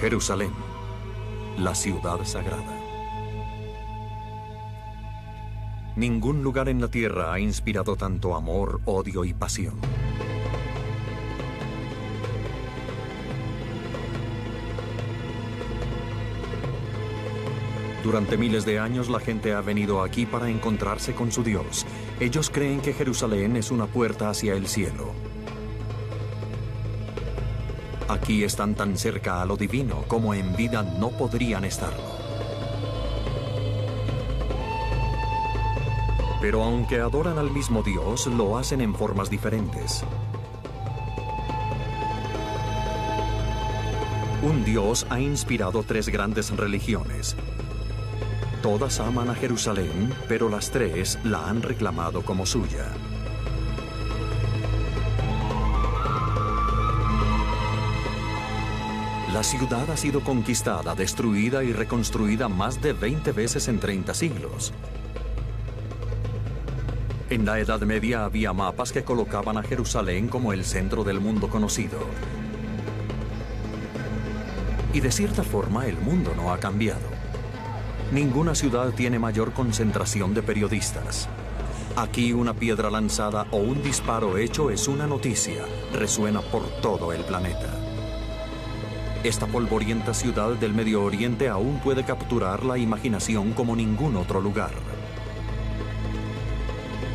Jerusalén, la ciudad sagrada. Ningún lugar en la tierra ha inspirado tanto amor, odio y pasión. Durante miles de años la gente ha venido aquí para encontrarse con su Dios. Ellos creen que Jerusalén es una puerta hacia el cielo. Aquí están tan cerca a lo divino como en vida no podrían estarlo. Pero aunque adoran al mismo Dios, lo hacen en formas diferentes. Un Dios ha inspirado tres grandes religiones. Todas aman a Jerusalén, pero las tres la han reclamado como suya. La ciudad ha sido conquistada, destruida y reconstruida más de 20 veces en 30 siglos. En la Edad Media había mapas que colocaban a Jerusalén como el centro del mundo conocido. Y de cierta forma el mundo no ha cambiado. Ninguna ciudad tiene mayor concentración de periodistas. Aquí una piedra lanzada o un disparo hecho es una noticia, resuena por todo el planeta. Esta polvorienta ciudad del Medio Oriente aún puede capturar la imaginación como ningún otro lugar.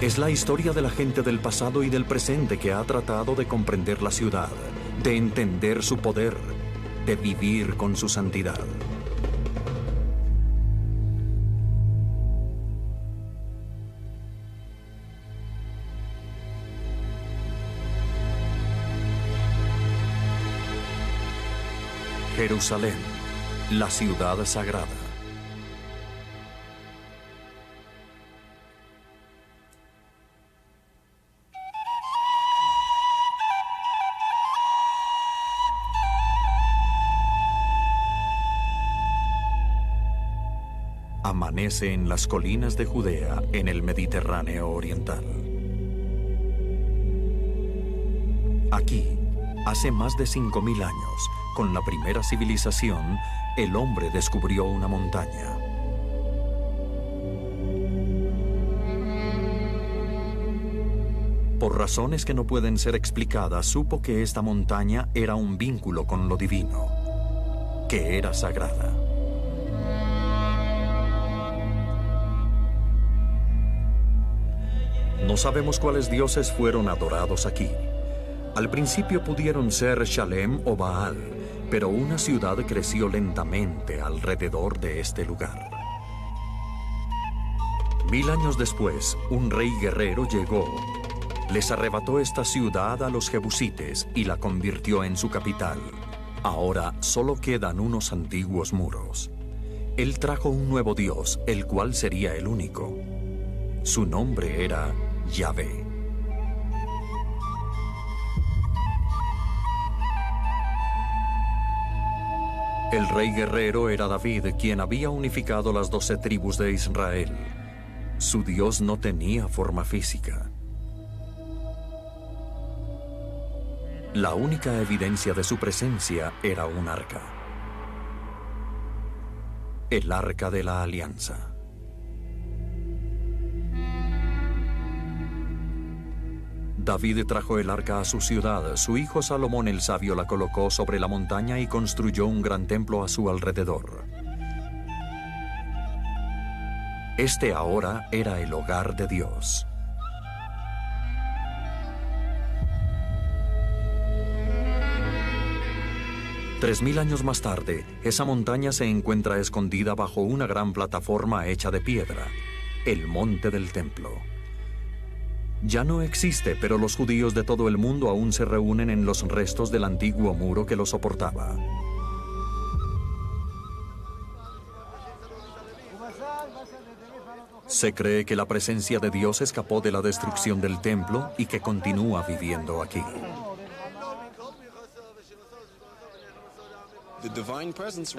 Es la historia de la gente del pasado y del presente que ha tratado de comprender la ciudad, de entender su poder, de vivir con su santidad. Jerusalén, la ciudad sagrada. Amanece en las colinas de Judea, en el Mediterráneo oriental. Aquí, hace más de 5000 años, con la primera civilización, el hombre descubrió una montaña. Por razones que no pueden ser explicadas, supo que esta montaña era un vínculo con lo divino, que era sagrada. No sabemos cuáles dioses fueron adorados aquí. Al principio pudieron ser Shalem o Baal, pero una ciudad creció lentamente alrededor de este lugar. 1000 años después, un rey guerrero llegó, les arrebató esta ciudad a los jebusites y la convirtió en su capital. Ahora solo quedan unos antiguos muros. Él trajo un nuevo Dios, el cual sería el único. Su nombre era Yahvé. El rey guerrero era David, quien había unificado las 12 tribus de Israel. Su Dios no tenía forma física. La única evidencia de su presencia era un arca. El arca de la alianza. David trajo el arca a su ciudad. Su hijo Salomón el sabio la colocó sobre la montaña y construyó un gran templo a su alrededor. Este ahora era el hogar de Dios. Tres 3000 años más tarde, esa montaña se encuentra escondida bajo una gran plataforma hecha de piedra, el Monte del Templo. Ya no existe, pero los judíos de todo el mundo aún se reúnen en los restos del antiguo muro que lo soportaba. Se cree que la presencia de Dios escapó de la destrucción del templo y que continúa viviendo aquí.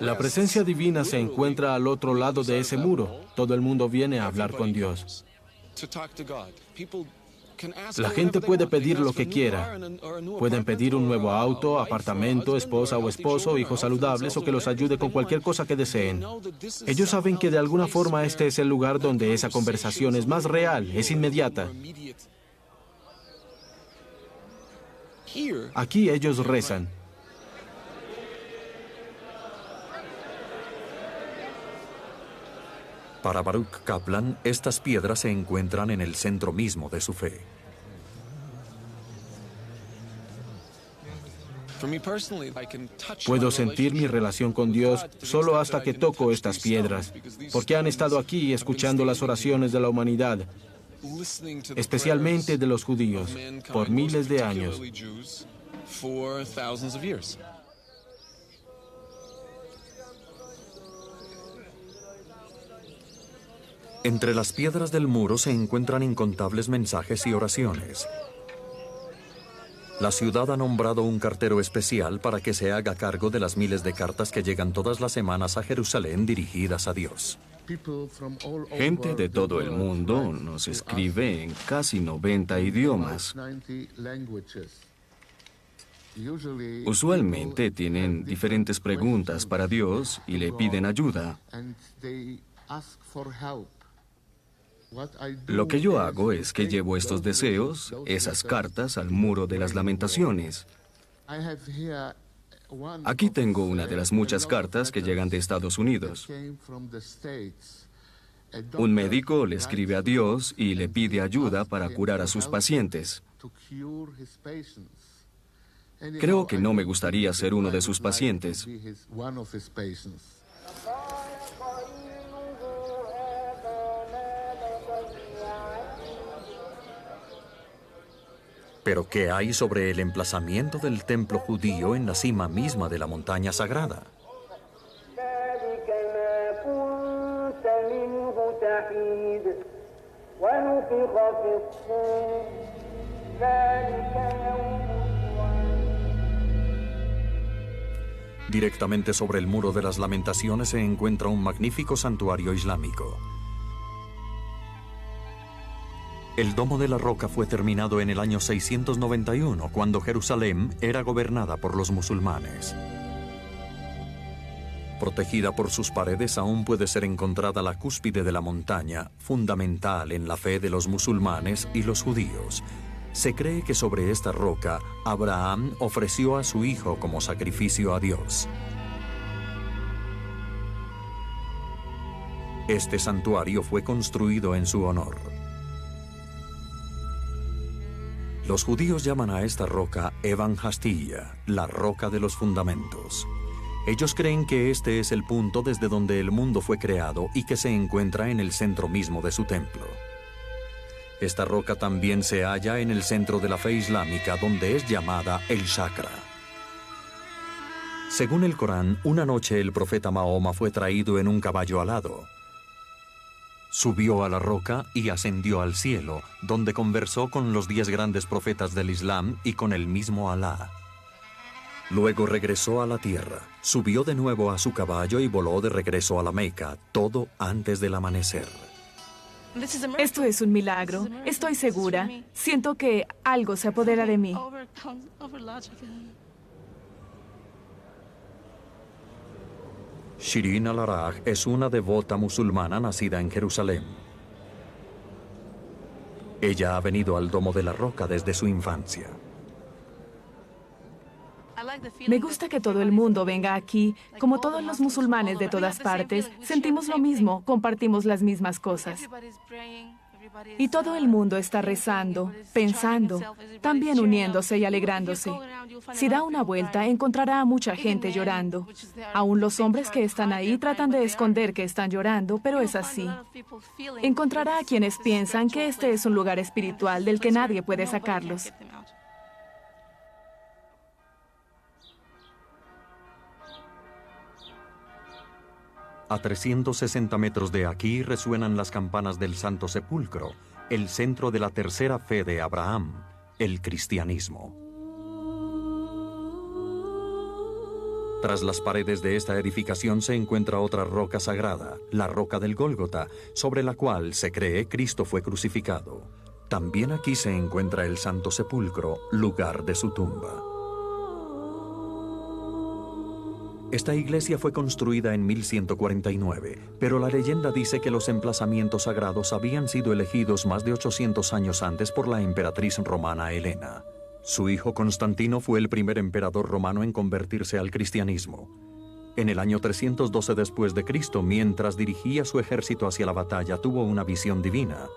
La presencia divina se encuentra al otro lado de ese muro. Todo el mundo viene a hablar con Dios. La gente puede pedir lo que quiera. Pueden pedir un nuevo auto, apartamento, esposa o esposo, hijos saludables o que los ayude con cualquier cosa que deseen. Ellos saben que de alguna forma este es el lugar donde esa conversación es más real, es inmediata. Aquí ellos rezan. Para Baruch Kaplan, estas piedras se encuentran en el centro mismo de su fe. Puedo sentir mi relación con Dios solo hasta que toco estas piedras, porque han estado aquí escuchando las oraciones de la humanidad, especialmente de los judíos, por miles de años. Entre las piedras del muro se encuentran incontables mensajes y oraciones. La ciudad ha nombrado un cartero especial para que se haga cargo de las miles de cartas que llegan todas las semanas a Jerusalén dirigidas a Dios. Gente de todo el mundo nos escribe en casi 90 idiomas. Usualmente tienen diferentes preguntas para Dios y le piden ayuda. Lo que yo hago es que llevo estos deseos, esas cartas, al muro de las lamentaciones. Aquí tengo una de las muchas cartas que llegan de Estados Unidos. Un médico le escribe a Dios y le pide ayuda para curar a sus pacientes. Creo que no me gustaría ser uno de sus pacientes. Pero ¿qué hay sobre el emplazamiento del templo judío en la cima misma de la montaña sagrada? Directamente sobre el muro de las lamentaciones se encuentra un magnífico santuario islámico. El Domo de la Roca fue terminado en el año 691, cuando Jerusalén era gobernada por los musulmanes. Protegida por sus paredes, aún puede ser encontrada la cúspide de la montaña, fundamental en la fe de los musulmanes y los judíos. Se cree que sobre esta roca, Abraham ofreció a su hijo como sacrificio a Dios. Este santuario fue construido en su honor. Los judíos llaman a esta roca Evan Hastilla, la roca de los fundamentos. Ellos creen que este es el punto desde donde el mundo fue creado y que se encuentra en el centro mismo de su templo. Esta roca también se halla en el centro de la fe islámica, donde es llamada el Chakra. Según el Corán, una noche el profeta Mahoma fue traído en un caballo alado. Subió a la roca y ascendió al cielo, donde conversó con los 10 grandes profetas del Islam y con el mismo Alá. Luego regresó a la tierra, subió de nuevo a su caballo y voló de regreso a la Meca, todo antes del amanecer. Esto es un milagro. Estoy segura. Siento que algo se apodera de mí. Shirin al-Araj es una devota musulmana nacida en Jerusalén. Ella ha venido al Domo de la Roca desde su infancia. Me gusta que todo el mundo venga aquí. Como todos los musulmanes de todas partes, sentimos lo mismo, compartimos las mismas cosas. Y todo el mundo está rezando, pensando, también uniéndose y alegrándose. Si da una vuelta, encontrará a mucha gente llorando. Aún los hombres que están ahí tratan de esconder que están llorando, pero es así. Encontrará a quienes piensan que este es un lugar espiritual del que nadie puede sacarlos. A 360 metros de aquí resuenan las campanas del Santo Sepulcro, el centro de la tercera fe de Abraham, el cristianismo. Tras las paredes de esta edificación se encuentra otra roca sagrada, la roca del Gólgota, sobre la cual se cree Cristo fue crucificado. También aquí se encuentra el Santo Sepulcro, lugar de su tumba. Esta iglesia fue construida en 1149, pero la leyenda dice que los emplazamientos sagrados habían sido elegidos más de 800 años antes por la emperatriz romana Helena. Su hijo Constantino fue el primer emperador romano en convertirse al cristianismo. En el año 312 después de Cristo, mientras dirigía su ejército hacia la batalla, tuvo una visión divina.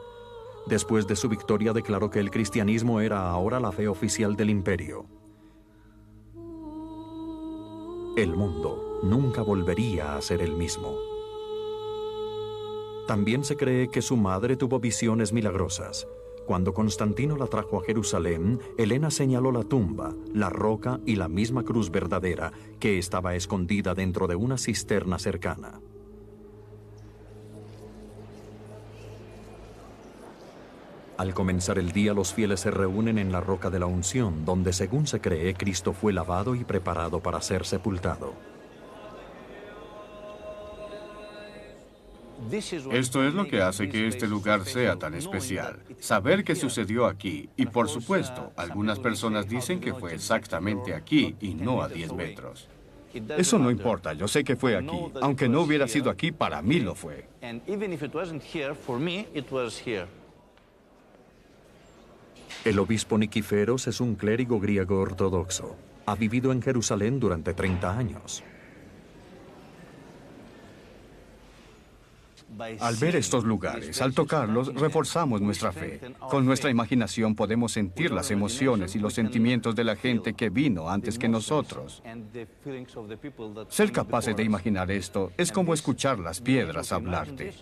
Después de su victoria declaró que el cristianismo era ahora la fe oficial del imperio. El mundo nunca volvería a ser el mismo. También se cree que su madre tuvo visiones milagrosas. Cuando Constantino la trajo a Jerusalén, Helena señaló la tumba, la roca y la misma cruz verdadera que estaba escondida dentro de una cisterna cercana. Al comenzar el día, los fieles se reúnen en la roca de la unción, donde, según se cree, Cristo fue lavado y preparado para ser sepultado. Esto es lo que hace que este lugar sea tan especial. Saber qué sucedió aquí. Y por supuesto, algunas personas dicen que fue exactamente aquí y no a 10 metros. Eso no importa, yo sé que fue aquí. Aunque no hubiera sido aquí, para mí lo fue. El obispo Nikiforos es un clérigo griego ortodoxo. Ha vivido en Jerusalén durante 30 años. Al ver estos lugares, al tocarlos, reforzamos nuestra fe. Con nuestra imaginación podemos sentir las emociones y los sentimientos de la gente que vino antes que nosotros. Ser capaces de imaginar esto es como escuchar las piedras hablarte.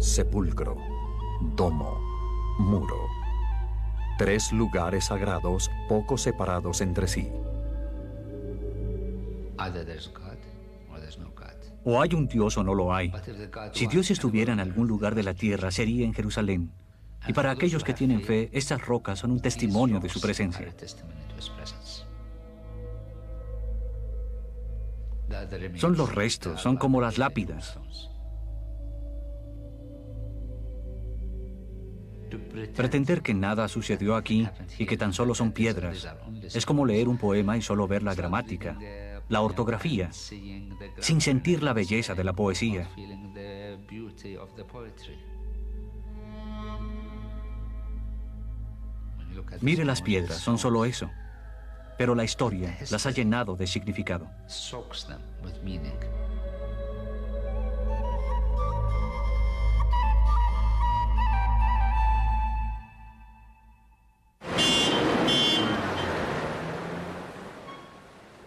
Sepulcro, domo, muro. 3 lugares sagrados poco separados entre sí. O hay un Dios o no lo hay. Si Dios estuviera en algún lugar de la tierra, sería en Jerusalén. Y para aquellos que tienen fe, estas rocas son un testimonio de su presencia. Son los restos, son como las lápidas. Pretender que nada sucedió aquí y que tan solo son piedras es como leer un poema y solo ver la gramática, la ortografía, sin sentir la belleza de la poesía. Mire las piedras, son solo eso, pero la historia las ha llenado de significado.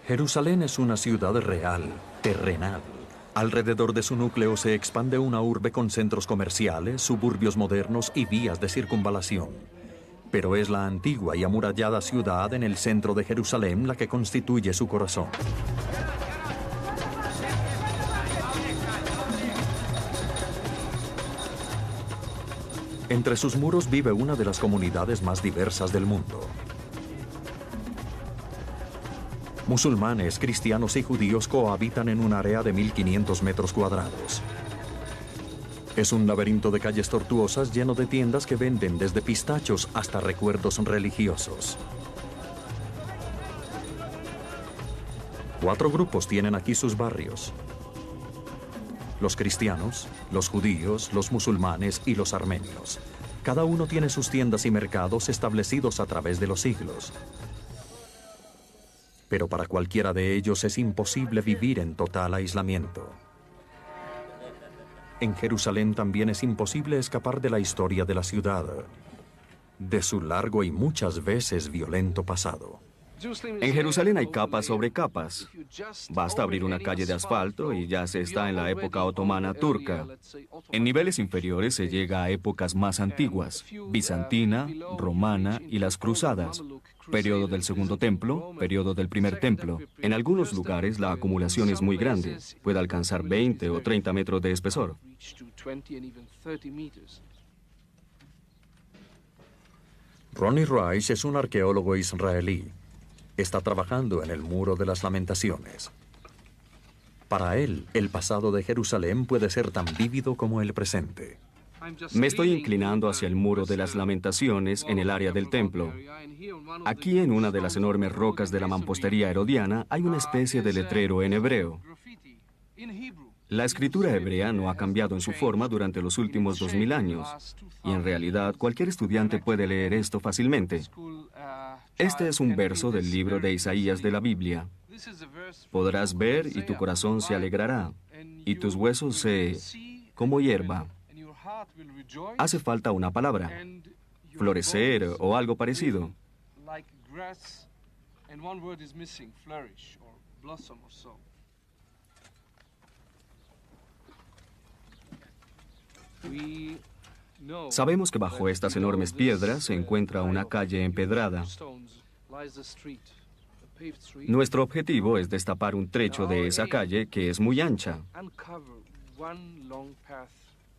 Jerusalén es una ciudad real, terrenal. Alrededor de su núcleo se expande una urbe con centros comerciales, suburbios modernos y vías de circunvalación. Pero es la antigua y amurallada ciudad en el centro de Jerusalén la que constituye su corazón. Entre sus muros vive una de las comunidades más diversas del mundo. Musulmanes, cristianos y judíos cohabitan en un área de 1.500 metros cuadrados. Es un laberinto de calles tortuosas lleno de tiendas que venden desde pistachos hasta recuerdos religiosos. 4 grupos tienen aquí sus barrios: los cristianos, los judíos, los musulmanes y los armenios. Cada uno tiene sus tiendas y mercados establecidos a través de los siglos. Pero para cualquiera de ellos es imposible vivir en total aislamiento. En Jerusalén también es imposible escapar de la historia de la ciudad, de su largo y muchas veces violento pasado. En Jerusalén hay capas sobre capas. Basta abrir una calle de asfalto y ya se está en la época otomana turca. En niveles inferiores se llega a épocas más antiguas, bizantina, romana y las cruzadas. Periodo del Segundo Templo, periodo del Primer Templo. En algunos lugares la acumulación es muy grande, puede alcanzar 20 o 30 metros de espesor. Ronnie Rice es un arqueólogo israelí. Está trabajando en el Muro de las Lamentaciones. Para él, el pasado de Jerusalén puede ser tan vívido como el presente. Me estoy inclinando hacia el Muro de las Lamentaciones en el área del templo. Aquí, en una de las enormes rocas de la mampostería herodiana, hay una especie de letrero en hebreo. La escritura hebrea no ha cambiado en su forma durante los últimos 2000 años, y en realidad cualquier estudiante puede leer esto fácilmente. Este es un verso del libro de Isaías de la Biblia. Podrás ver y tu corazón se alegrará, y tus huesos como hierba. Hace falta una palabra, florecer o algo parecido. Sabemos que bajo estas enormes piedras se encuentra una calle empedrada. Nuestro objetivo es destapar un trecho de esa calle que es muy ancha.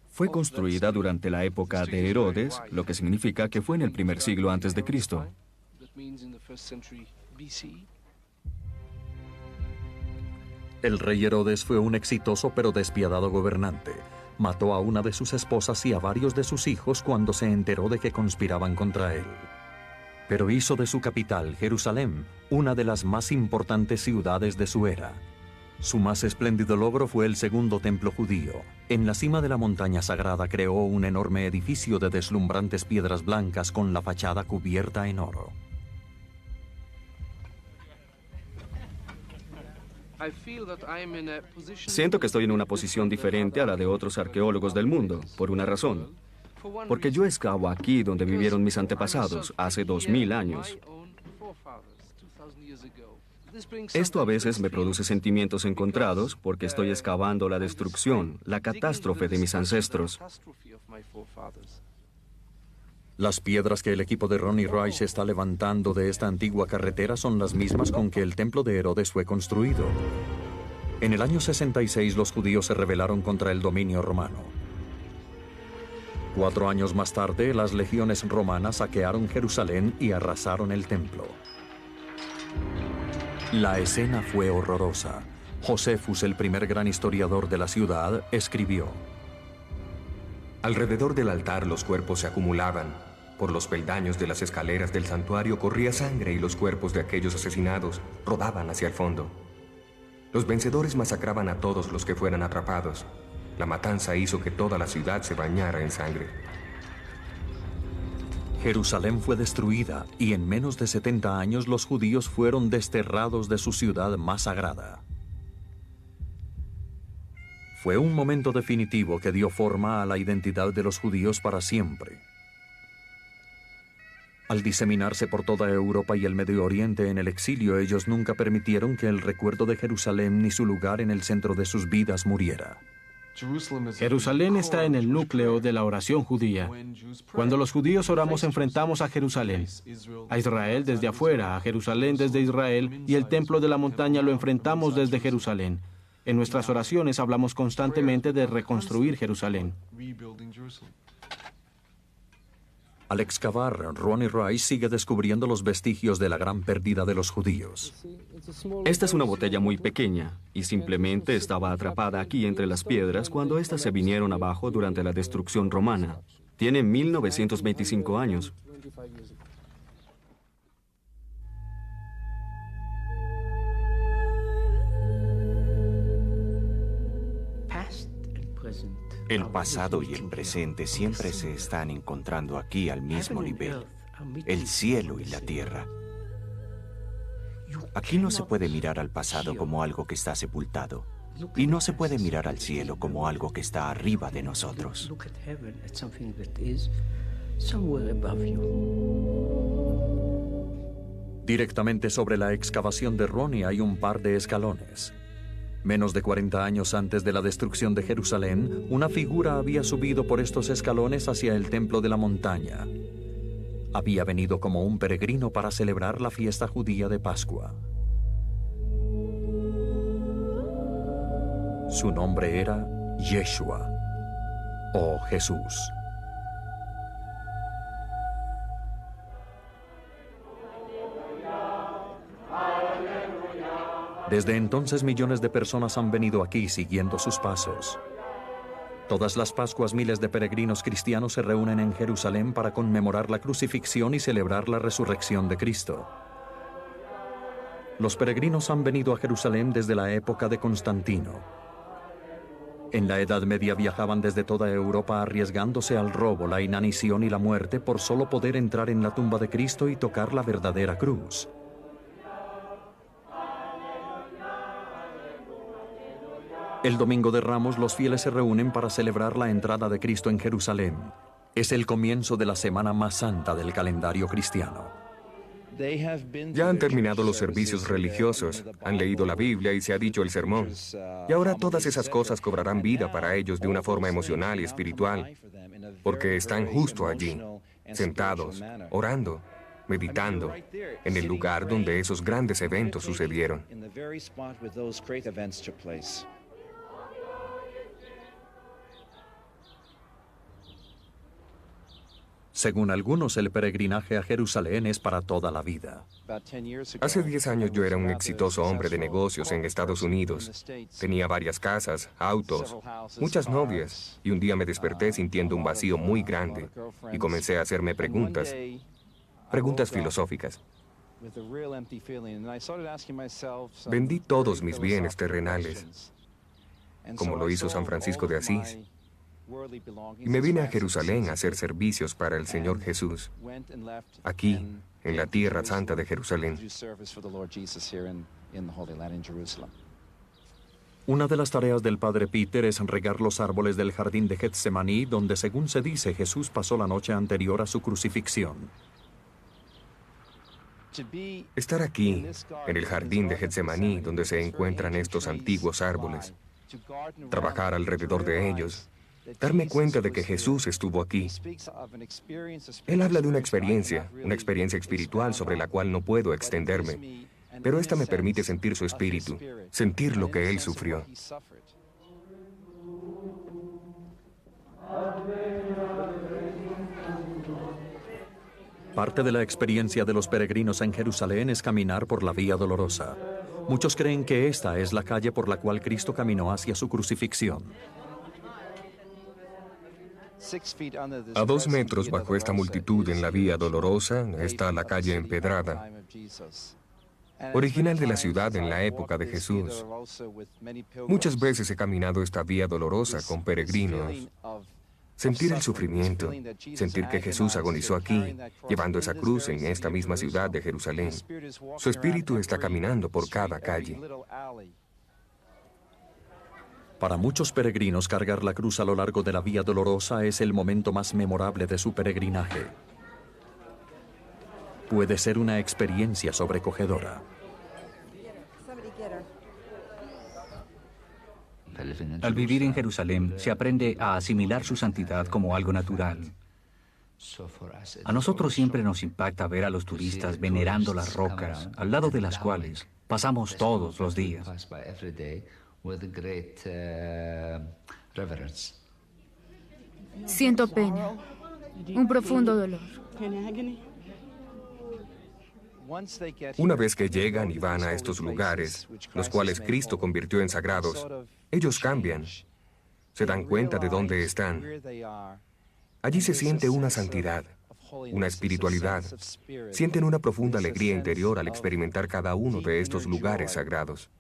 Fue construida durante la época de Herodes, lo que significa que fue en el primer siglo antes de Cristo. El rey Herodes fue un exitoso pero despiadado gobernante. Mató a una de sus esposas y a varios de sus hijos cuando se enteró de que conspiraban contra él. Pero hizo de su capital, Jerusalén, una de las más importantes ciudades de su era. Su más espléndido logro fue el segundo templo judío. En la cima de la montaña sagrada creó un enorme edificio de deslumbrantes piedras blancas con la fachada cubierta en oro. Siento que estoy en una posición diferente a la de otros arqueólogos del mundo, por una razón. Porque yo excavo aquí donde vivieron mis antepasados, hace 2000 años. Esto a veces me produce sentimientos encontrados porque estoy excavando la destrucción, la catástrofe de mis ancestros. Las piedras que el equipo de Ronnie Rice está levantando de esta antigua carretera son las mismas con que el templo de Herodes fue construido. En el año 66 los judíos se rebelaron contra el dominio romano. 4 años más tarde, las legiones romanas saquearon Jerusalén y arrasaron el templo. La escena fue horrorosa. Josefus, el primer gran historiador de la ciudad, escribió: alrededor del altar los cuerpos se acumulaban. Por los peldaños de las escaleras del santuario corría sangre y los cuerpos de aquellos asesinados rodaban hacia el fondo. Los vencedores masacraban a todos los que fueran atrapados. La matanza hizo que toda la ciudad se bañara en sangre. Jerusalén fue destruida y en menos de 70 años los judíos fueron desterrados de su ciudad más sagrada. Fue un momento definitivo que dio forma a la identidad de los judíos para siempre. Al diseminarse por toda Europa y el Medio Oriente en el exilio, ellos nunca permitieron que el recuerdo de Jerusalén ni su lugar en el centro de sus vidas muriera. Jerusalén está en el núcleo de la oración judía. Cuando los judíos oramos, enfrentamos a Jerusalén, a Israel desde afuera, a Jerusalén desde Israel, y el templo de la montaña lo enfrentamos desde Jerusalén. En nuestras oraciones hablamos constantemente de reconstruir Jerusalén. Al excavar, Ronnie Rice sigue descubriendo los vestigios de la gran pérdida de los judíos. Esta es una botella muy pequeña y simplemente estaba atrapada aquí entre las piedras cuando éstas se vinieron abajo durante la destrucción romana. Tiene 1925 años. El pasado y el presente siempre se están encontrando aquí al mismo nivel, el cielo y la tierra. Aquí no se puede mirar al pasado como algo que está sepultado, y no se puede mirar al cielo como algo que está arriba de nosotros. Directamente sobre la excavación de Ronnie hay un par de escalones. Menos de 40 años antes de la destrucción de Jerusalén, una figura había subido por estos escalones hacia el templo de la montaña. Había venido como un peregrino para celebrar la fiesta judía de Pascua. Su nombre era Yeshua, o Jesús. Desde entonces millones de personas han venido aquí siguiendo sus pasos. Todas las Pascuas miles de peregrinos cristianos se reúnen en Jerusalén para conmemorar la crucifixión y celebrar la resurrección de Cristo. Los peregrinos han venido a Jerusalén desde la época de Constantino. En la Edad Media viajaban desde toda Europa arriesgándose al robo, la inanición y la muerte por solo poder entrar en la tumba de Cristo y tocar la verdadera cruz. El Domingo de Ramos los fieles se reúnen para celebrar la entrada de Cristo en Jerusalén. Es el comienzo de la semana más santa del calendario cristiano. Ya han terminado los servicios religiosos, han leído la Biblia y se ha dicho el sermón. Y ahora todas esas cosas cobrarán vida para ellos de una forma emocional y espiritual, porque están justo allí, sentados, orando, meditando, en el lugar donde esos grandes eventos sucedieron. Según algunos, el peregrinaje a Jerusalén es para toda la vida. Hace 10 años yo era un exitoso hombre de negocios en Estados Unidos. Tenía varias casas, autos, muchas novias, y un día me desperté sintiendo un vacío muy grande y comencé a hacerme preguntas filosóficas. Vendí todos mis bienes terrenales, como lo hizo San Francisco de Asís, y me vine a Jerusalén a hacer servicios para el Señor Jesús, aquí, en la tierra santa de Jerusalén. Una de las tareas del padre Peter es regar los árboles del jardín de Getsemaní, donde, según se dice, Jesús pasó la noche anterior a su crucifixión. Estar aquí, en el jardín de Getsemaní, donde se encuentran estos antiguos árboles, trabajar alrededor de ellos, darme cuenta de que Jesús estuvo aquí. Él habla de una experiencia espiritual sobre la cual no puedo extenderme, pero esta me permite sentir su espíritu, sentir lo que Él sufrió. Parte de la experiencia de los peregrinos en Jerusalén es caminar por la Vía Dolorosa. Muchos creen que esta es la calle por la cual Cristo caminó hacia su crucifixión. A 2 metros bajo esta multitud en la Vía Dolorosa está la calle empedrada, original de la ciudad en la época de Jesús. Muchas veces he caminado esta Vía Dolorosa con peregrinos. Sentir el sufrimiento, sentir que Jesús agonizó aquí, llevando esa cruz en esta misma ciudad de Jerusalén. Su espíritu está caminando por cada calle. Para muchos peregrinos, cargar la cruz a lo largo de la Vía Dolorosa es el momento más memorable de su peregrinaje. Puede ser una experiencia sobrecogedora. Al vivir en Jerusalén, se aprende a asimilar su santidad como algo natural. A nosotros siempre nos impacta ver a los turistas venerando las rocas, al lado de las cuales pasamos todos los días. Siento pena, un profundo dolor. Una vez que llegan y van a estos lugares, los cuales Cristo convirtió en sagrados, ellos cambian, se dan cuenta de dónde están. Allí se siente una santidad, una espiritualidad. Sienten una profunda alegría interior al experimentar cada uno de estos lugares sagrados.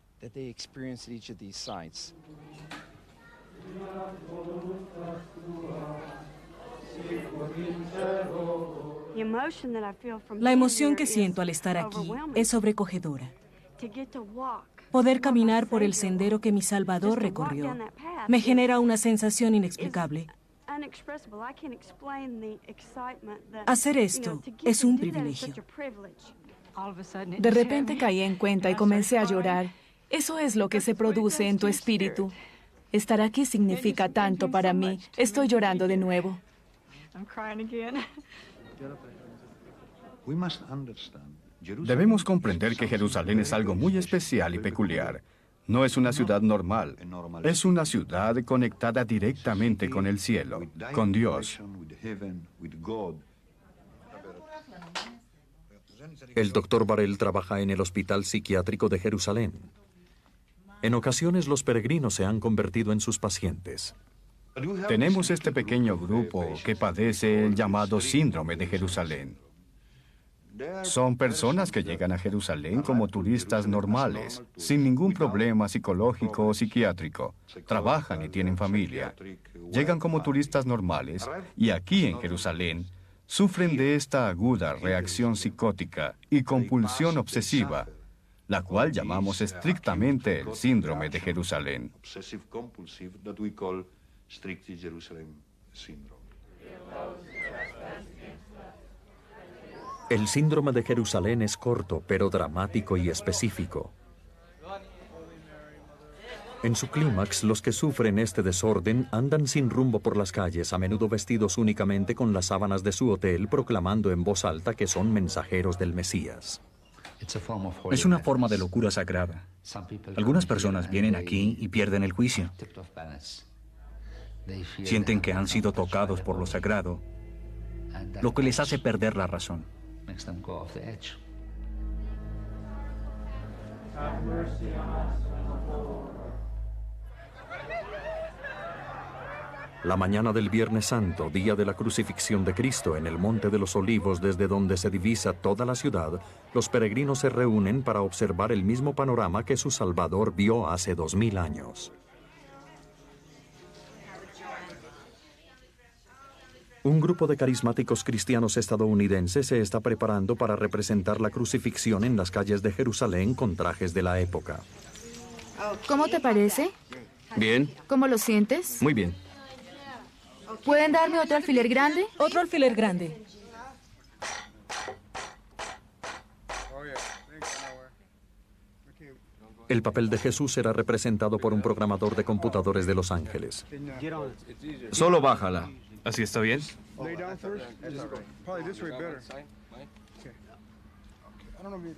La emoción que siento al estar aquí es sobrecogedora. Poder caminar por el sendero que mi Salvador recorrió me genera una sensación inexplicable. Hacer esto es un privilegio. De repente caí en cuenta y comencé a llorar. Eso es lo que se produce en tu espíritu. Estar aquí significa tanto para mí. Estoy llorando de nuevo. Debemos comprender que Jerusalén es algo muy especial y peculiar. No es una ciudad normal. Es una ciudad conectada directamente con el cielo, con Dios. El doctor Varel trabaja en el Hospital Psiquiátrico de Jerusalén. En ocasiones los peregrinos se han convertido en sus pacientes. Tenemos este pequeño grupo que padece el llamado síndrome de Jerusalén. Son personas que llegan a Jerusalén como turistas normales, sin ningún problema psicológico o psiquiátrico. Trabajan y tienen familia. Llegan como turistas normales y aquí en Jerusalén sufren de esta aguda reacción psicótica y compulsión obsesiva, la cual llamamos estrictamente el síndrome de Jerusalén. El síndrome de Jerusalén es corto, pero dramático y específico. En su clímax, los que sufren este desorden andan sin rumbo por las calles, a menudo vestidos únicamente con las sábanas de su hotel, proclamando en voz alta que son mensajeros del Mesías. Es una forma de locura sagrada. Algunas personas vienen aquí y pierden el juicio. Sienten que han sido tocados por lo sagrado, lo que les hace perder la razón. La mañana del Viernes Santo, día de la crucifixión de Cristo en el Monte de los Olivos, desde donde se divisa toda la ciudad, los peregrinos se reúnen para observar el mismo panorama que su Salvador vio hace 2000 años. Un grupo de carismáticos cristianos estadounidenses se está preparando para representar la crucifixión en las calles de Jerusalén con trajes de la época. ¿Cómo te parece? Bien. ¿Cómo lo sientes? Muy bien. ¿Pueden darme otro alfiler grande? Otro alfiler grande. El papel de Jesús será representado por un programador de computadores de Los Ángeles. Solo bájala. ¿Así está bien?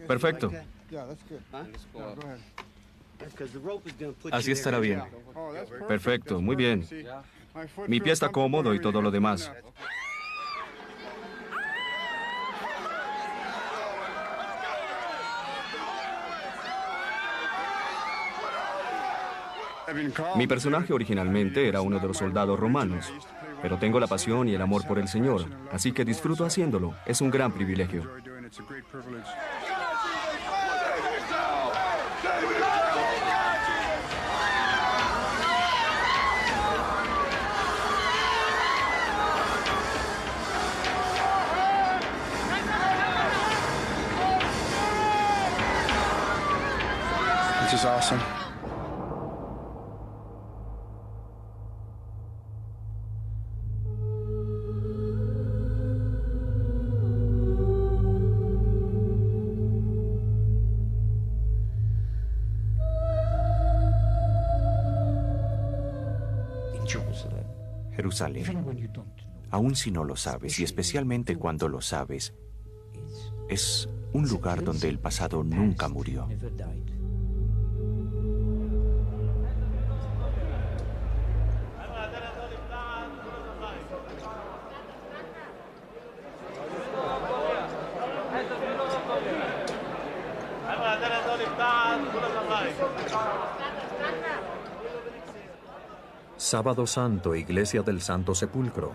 Perfecto. Así estará bien. Perfecto, muy bien. Mi pie está cómodo y todo lo demás. Mi personaje originalmente era uno de los soldados romanos, pero tengo la pasión y el amor por el Señor, así que disfruto haciéndolo. Es un gran privilegio. This is awesome. Jerusalén, aun si no lo sabes, y especialmente cuando lo sabes, es un lugar donde el pasado nunca murió. Sábado Santo, Iglesia del Santo Sepulcro.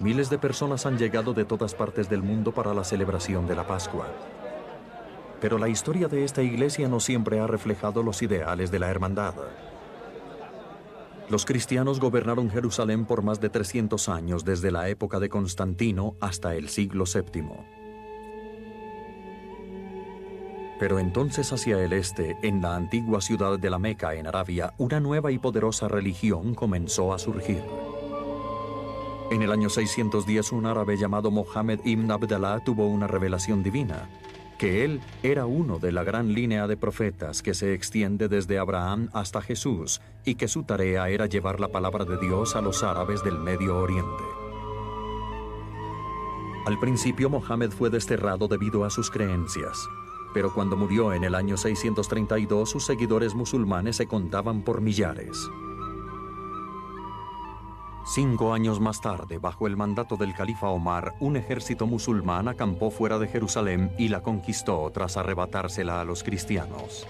Miles de personas han llegado de todas partes del mundo para la celebración de la Pascua. Pero la historia de esta iglesia no siempre ha reflejado los ideales de la hermandad. Los cristianos gobernaron Jerusalén por más de 300 años, desde la época de Constantino hasta el siglo VII. Pero entonces hacia el este, en la antigua ciudad de la Meca, en Arabia, una nueva y poderosa religión comenzó a surgir. En el año 610, un árabe llamado Mohammed ibn Abdallah tuvo una revelación divina, que él era uno de la gran línea de profetas que se extiende desde Abraham hasta Jesús y que su tarea era llevar la palabra de Dios a los árabes del Medio Oriente. Al principio, Mohammed fue desterrado debido a sus creencias, pero cuando murió en el año 632, sus seguidores musulmanes se contaban por millares. 5 años más tarde, bajo el mandato del califa Omar, un ejército musulmán acampó fuera de Jerusalén y la conquistó tras arrebatársela a los cristianos.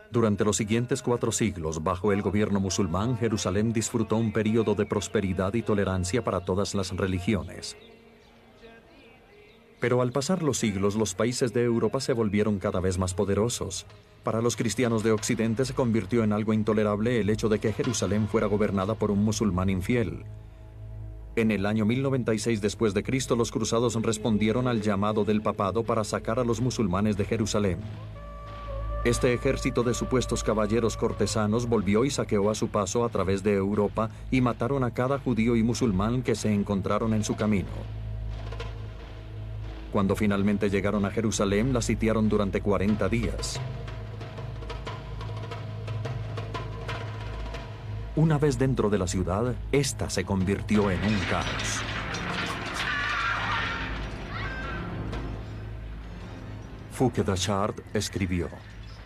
Durante los siguientes 4 siglos, bajo el gobierno musulmán, Jerusalén disfrutó un período de prosperidad y tolerancia para todas las religiones. Pero al pasar los siglos, los países de Europa se volvieron cada vez más poderosos. Para los cristianos de Occidente se convirtió en algo intolerable el hecho de que Jerusalén fuera gobernada por un musulmán infiel. En el año 1096 después de Cristo, los cruzados respondieron al llamado del papado para sacar a los musulmanes de Jerusalén. Este ejército de supuestos caballeros cortesanos volvió y saqueó a su paso a través de Europa y mataron a cada judío y musulmán que se encontraron en su camino. Cuando finalmente llegaron a Jerusalén, la sitiaron durante 40 días. Una vez dentro de la ciudad, esta se convirtió en un caos. Fouquet-Achard escribió: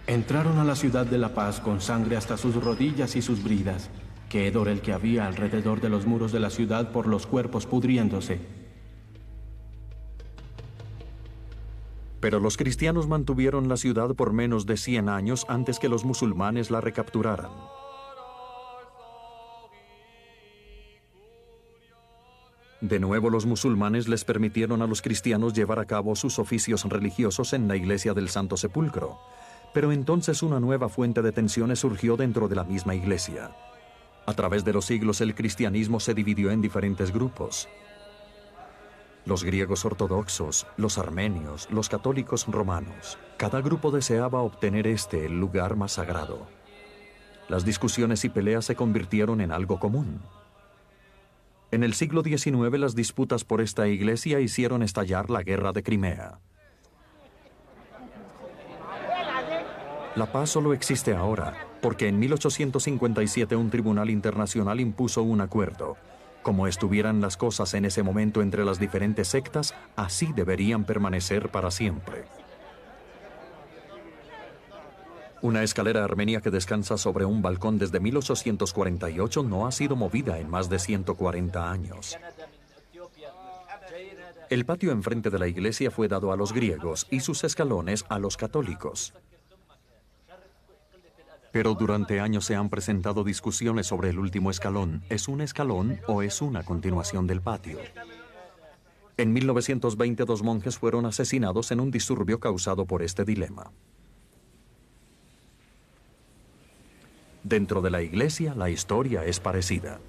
Entraron a la ciudad de la paz con sangre hasta sus rodillas y sus bridas, que hedor el que había alrededor de los muros de la ciudad por los cuerpos pudriéndose. Pero los cristianos mantuvieron la ciudad por menos de 100 años antes que los musulmanes la recapturaran. De nuevo, los musulmanes les permitieron a los cristianos llevar a cabo sus oficios religiosos en la iglesia del Santo Sepulcro. Pero entonces una nueva fuente de tensiones surgió dentro de la misma iglesia. A través de los siglos, el cristianismo se dividió en diferentes grupos. Los griegos ortodoxos, los armenios, los católicos romanos. Cada grupo deseaba obtener el lugar más sagrado. Las discusiones y peleas se convirtieron en algo común. En el siglo XIX, las disputas por esta iglesia hicieron estallar la Guerra de Crimea. La paz solo existe ahora, porque en 1857 un tribunal internacional impuso un acuerdo. Como estuvieran las cosas en ese momento entre las diferentes sectas, así deberían permanecer para siempre. Una escalera armenia que descansa sobre un balcón desde 1848 no ha sido movida en más de 140 años. El patio enfrente de la iglesia fue dado a los griegos y sus escalones a los católicos. Pero durante años se han presentado discusiones sobre el último escalón. ¿Es un escalón o es una continuación del patio? En 1920, 2 monjes fueron asesinados en un disturbio causado por este dilema. Dentro de la iglesia, la historia es parecida.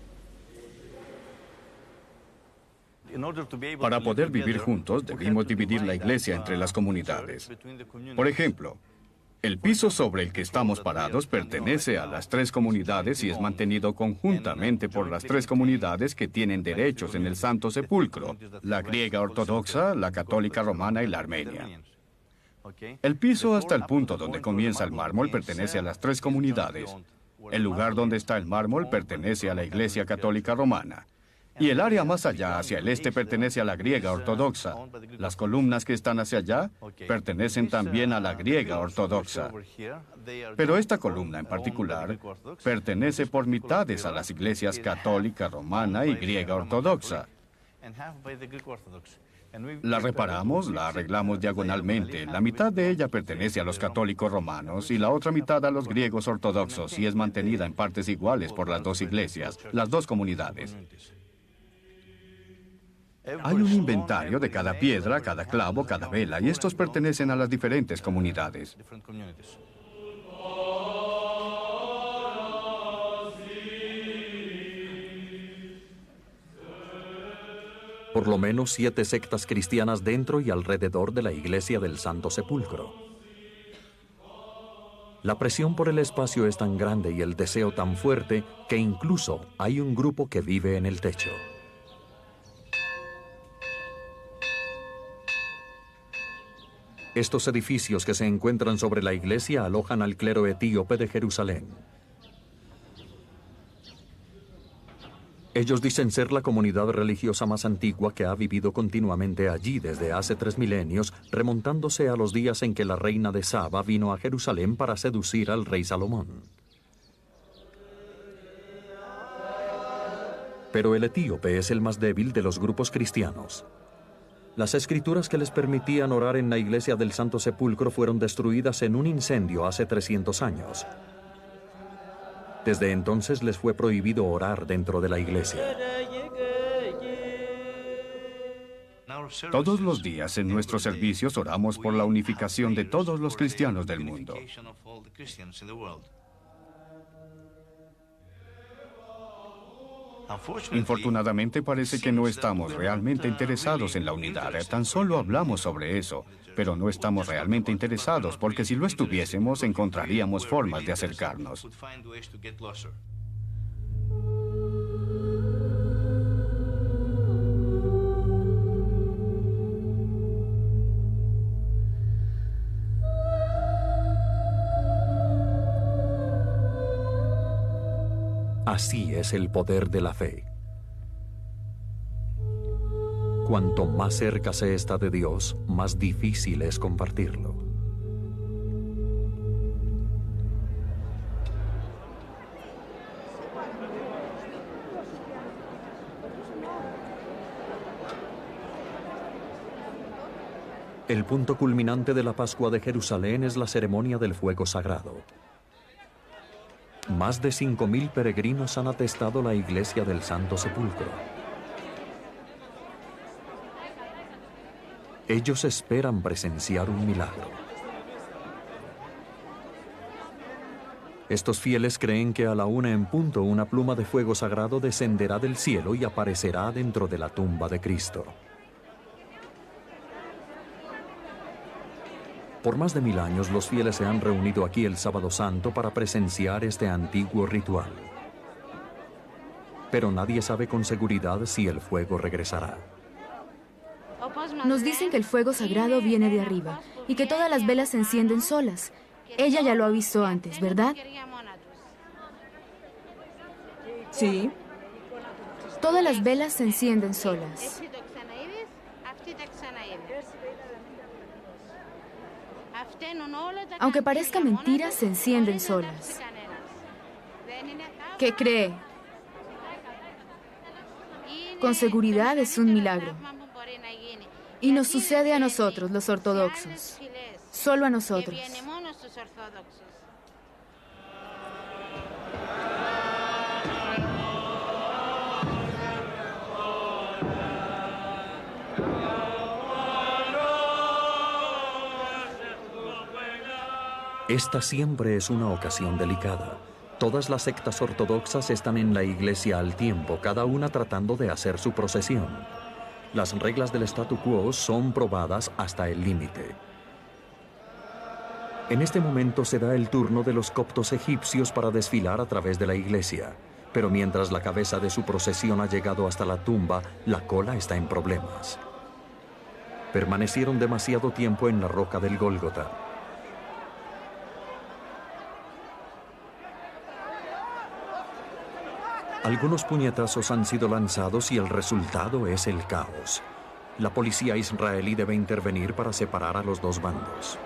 Para poder vivir juntos, debimos dividir la iglesia entre las comunidades. Por ejemplo, el piso sobre el que estamos parados pertenece a las 3 comunidades y es mantenido conjuntamente por las 3 comunidades que tienen derechos en el Santo Sepulcro: la griega ortodoxa, la católica romana y la armenia. El piso hasta el punto donde comienza el mármol pertenece a las 3 comunidades. El lugar donde está el mármol pertenece a la Iglesia Católica Romana. Y el área más allá, hacia el este, pertenece a la griega ortodoxa. Las columnas que están hacia allá pertenecen también a la griega ortodoxa. Pero esta columna en particular pertenece por mitades a las iglesias católica, romana y griega ortodoxa. La reparamos, la arreglamos diagonalmente. La mitad de ella pertenece a los católicos romanos y la otra mitad a los griegos ortodoxos y es mantenida en partes iguales por las 2 iglesias, las 2 comunidades. Hay un inventario de cada piedra, cada clavo, cada vela, y estos pertenecen a las diferentes comunidades. Por lo menos 7 sectas cristianas dentro y alrededor de la iglesia del Santo Sepulcro. La presión por el espacio es tan grande y el deseo tan fuerte que incluso hay un grupo que vive en el techo. Estos edificios que se encuentran sobre la iglesia alojan al clero etíope de Jerusalén. Ellos dicen ser la comunidad religiosa más antigua que ha vivido continuamente allí desde hace 3 milenios, remontándose a los días en que la reina de Saba vino a Jerusalén para seducir al rey Salomón. Pero el etíope es el más débil de los grupos cristianos. Las escrituras que les permitían orar en la iglesia del Santo Sepulcro fueron destruidas en un incendio hace 300 años. Desde entonces les fue prohibido orar dentro de la iglesia. Todos los días en nuestros servicios oramos por la unificación de todos los cristianos del mundo. Infortunadamente parece que no estamos realmente interesados en la unidad. Tan solo hablamos sobre eso, pero no estamos realmente interesados, porque si lo estuviésemos encontraríamos formas de acercarnos. Así es el poder de la fe. Cuanto más cerca se está de Dios, más difícil es compartirlo. El punto culminante de la Pascua de Jerusalén es la ceremonia del fuego sagrado. Más de 5.000 peregrinos han atestado la iglesia del Santo Sepulcro. Ellos esperan presenciar un milagro. Estos fieles creen que a la 1 en punto una pluma de fuego sagrado descenderá del cielo y aparecerá dentro de la tumba de Cristo. Por más de 1000 años, los fieles se han reunido aquí el Sábado Santo para presenciar este antiguo ritual. Pero nadie sabe con seguridad si el fuego regresará. Nos dicen que el fuego sagrado viene de arriba y que todas las velas se encienden solas. Ella ya lo ha visto antes, ¿verdad? Sí. Todas las velas se encienden solas. Aunque parezca mentira, se encienden solas. ¿Qué cree? Con seguridad es un milagro. Y nos sucede a nosotros, los ortodoxos. Solo a nosotros. Esta siempre es una ocasión delicada. Todas las sectas ortodoxas están en la iglesia al tiempo, cada una tratando de hacer su procesión. Las reglas del statu quo son probadas hasta el límite. En este momento se da el turno de los coptos egipcios para desfilar a través de la iglesia. Pero mientras la cabeza de su procesión ha llegado hasta la tumba, la cola está en problemas. Permanecieron demasiado tiempo en la roca del Gólgota. Algunos puñetazos han sido lanzados y el resultado es el caos. La policía israelí debe intervenir para separar a los dos bandos.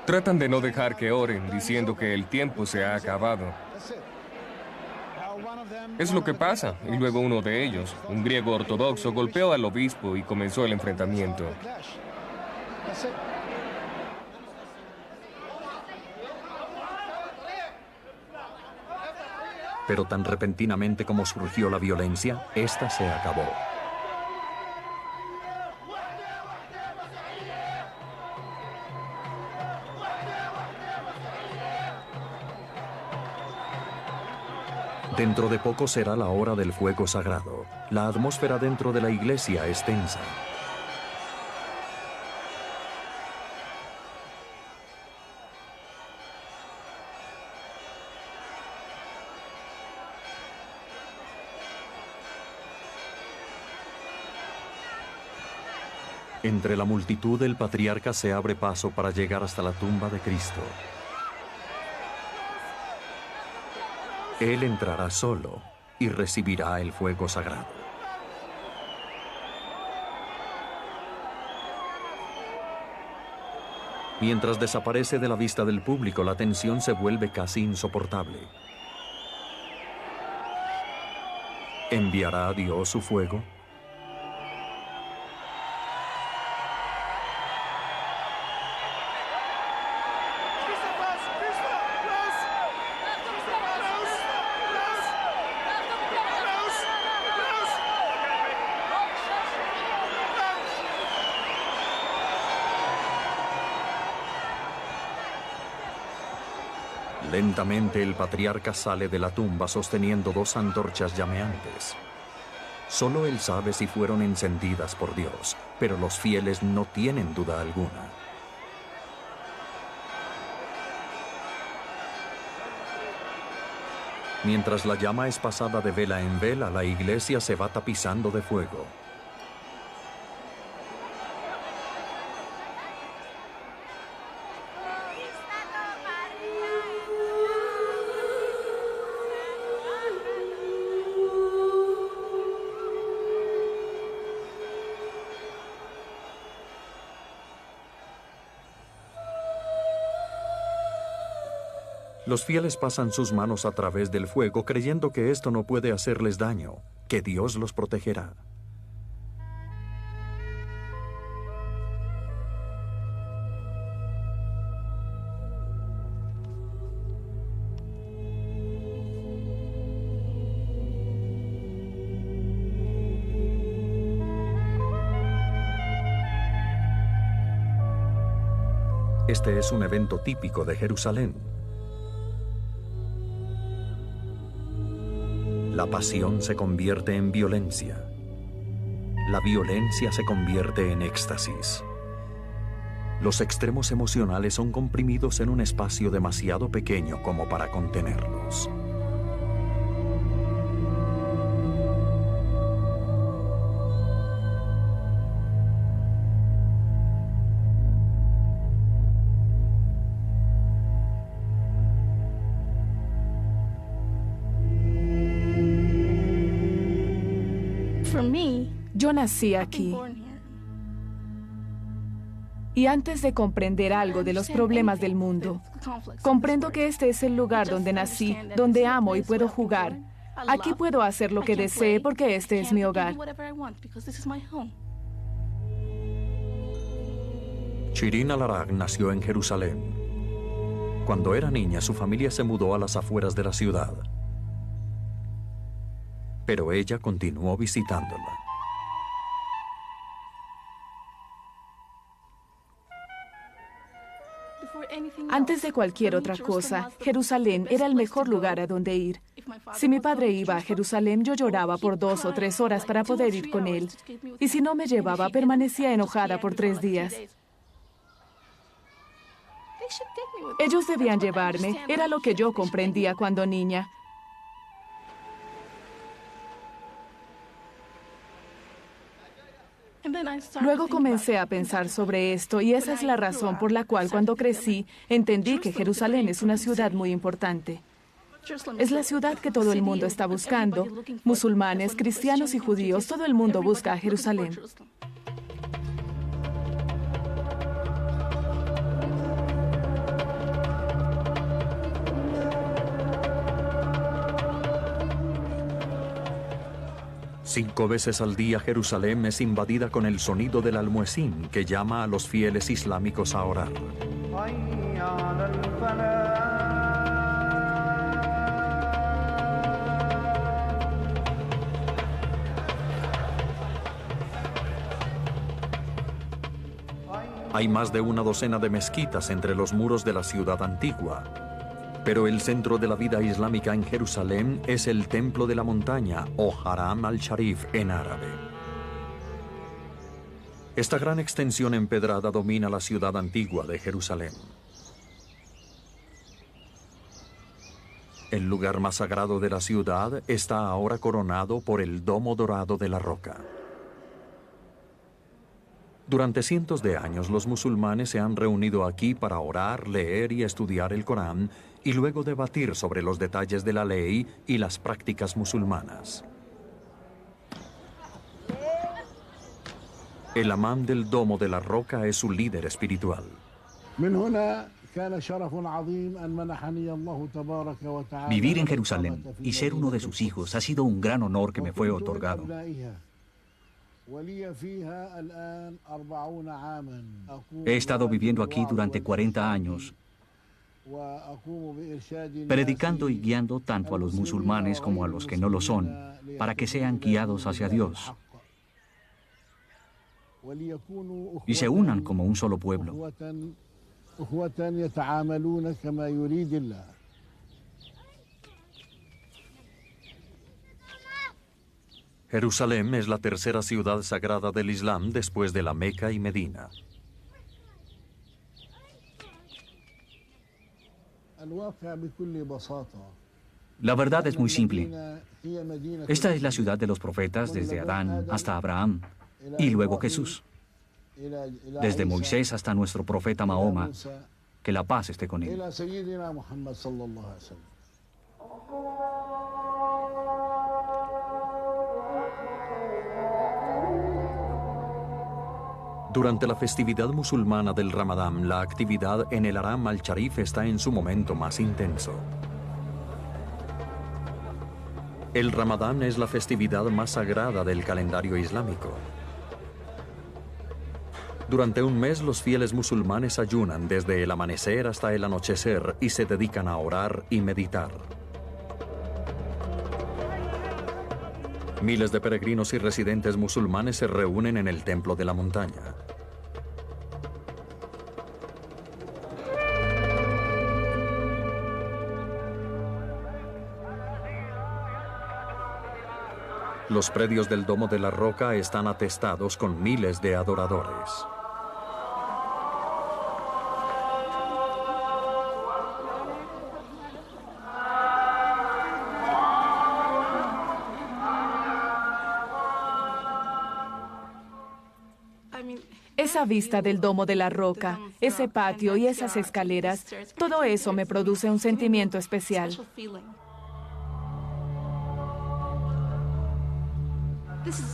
Tratan de no dejar que oren, diciendo que el tiempo se ha acabado. Es lo que pasa, y luego uno de ellos, un griego ortodoxo, golpeó al obispo y comenzó el enfrentamiento. Pero tan repentinamente como surgió la violencia, esta se acabó. Dentro de poco será la hora del fuego sagrado. La atmósfera dentro de la iglesia es tensa. Entre la multitud, el patriarca se abre paso para llegar hasta la tumba de Cristo. Él entrará solo y recibirá el fuego sagrado. Mientras desaparece de la vista del público, la tensión se vuelve casi insoportable. ¿Enviará a Dios su fuego? Lentamente el patriarca sale de la tumba sosteniendo 2 antorchas llameantes. Solo él sabe si fueron encendidas por Dios, pero los fieles no tienen duda alguna. Mientras la llama es pasada de vela en vela, la iglesia se va tapizando de fuego. Los fieles pasan sus manos a través del fuego creyendo que esto no puede hacerles daño, que Dios los protegerá. Este es un evento típico de Jerusalén. La pasión se convierte en violencia. La violencia se convierte en éxtasis. Los extremos emocionales son comprimidos en un espacio demasiado pequeño como para contenerlos. Yo nací aquí. Y antes de comprender algo de los problemas del mundo, comprendo que este es el lugar donde nací, donde amo y puedo jugar. Aquí puedo hacer lo que desee porque este es mi hogar. Shirin al-Arag nació en Jerusalén. Cuando era niña, su familia se mudó a las afueras de la ciudad. Pero ella continuó visitándola. Antes de cualquier otra cosa, Jerusalén era el mejor lugar a donde ir. Si mi padre iba a Jerusalén, yo lloraba por 2 o 3 horas para poder ir con él. Y si no me llevaba, permanecía enojada por 3 días. Ellos debían llevarme. Era lo que yo comprendía cuando niña. Luego comencé a pensar sobre esto y esa es la razón por la cual cuando crecí entendí que Jerusalén es una ciudad muy importante. Es la ciudad que todo el mundo está buscando. Musulmanes, cristianos y judíos, todo el mundo busca a Jerusalén. Cinco veces al día Jerusalén es invadida con el sonido del almuecín que llama a los fieles islámicos a orar. Hay más de una docena de mezquitas entre los muros de la ciudad antigua. Pero el centro de la vida islámica en Jerusalén es el Templo de la Montaña, o Haram al-Sharif en árabe. Esta gran extensión empedrada domina la ciudad antigua de Jerusalén. El lugar más sagrado de la ciudad está ahora coronado por el Domo Dorado de la Roca. Durante cientos de años los musulmanes se han reunido aquí para orar, leer y estudiar el Corán y luego debatir sobre los detalles de la ley y las prácticas musulmanas. El amán del Domo de la Roca es su líder espiritual. Vivir en Jerusalén y ser uno de sus hijos ha sido un gran honor que me fue otorgado. He estado viviendo aquí durante 40 años, predicando y guiando tanto a los musulmanes como a los que no lo son, para que sean guiados hacia Dios y se unan como un solo pueblo. Jerusalén es la tercera ciudad sagrada del Islam después de la Meca y Medina. La verdad es muy simple. Esta es la ciudad de los profetas desde Adán hasta Abraham y luego Jesús. Desde Moisés hasta nuestro profeta Mahoma, que la paz esté con él. Durante la festividad musulmana del Ramadán, la actividad en el Haram al-Sharif está en su momento más intenso. El Ramadán es la festividad más sagrada del calendario islámico. Durante un mes los fieles musulmanes ayunan desde el amanecer hasta el anochecer y se dedican a orar y meditar. Miles de peregrinos y residentes musulmanes se reúnen en el Templo de la Montaña. Los predios del Domo de la Roca están atestados con miles de adoradores. Esa vista del Domo de la Roca, ese patio y esas escaleras, todo eso me produce un sentimiento especial.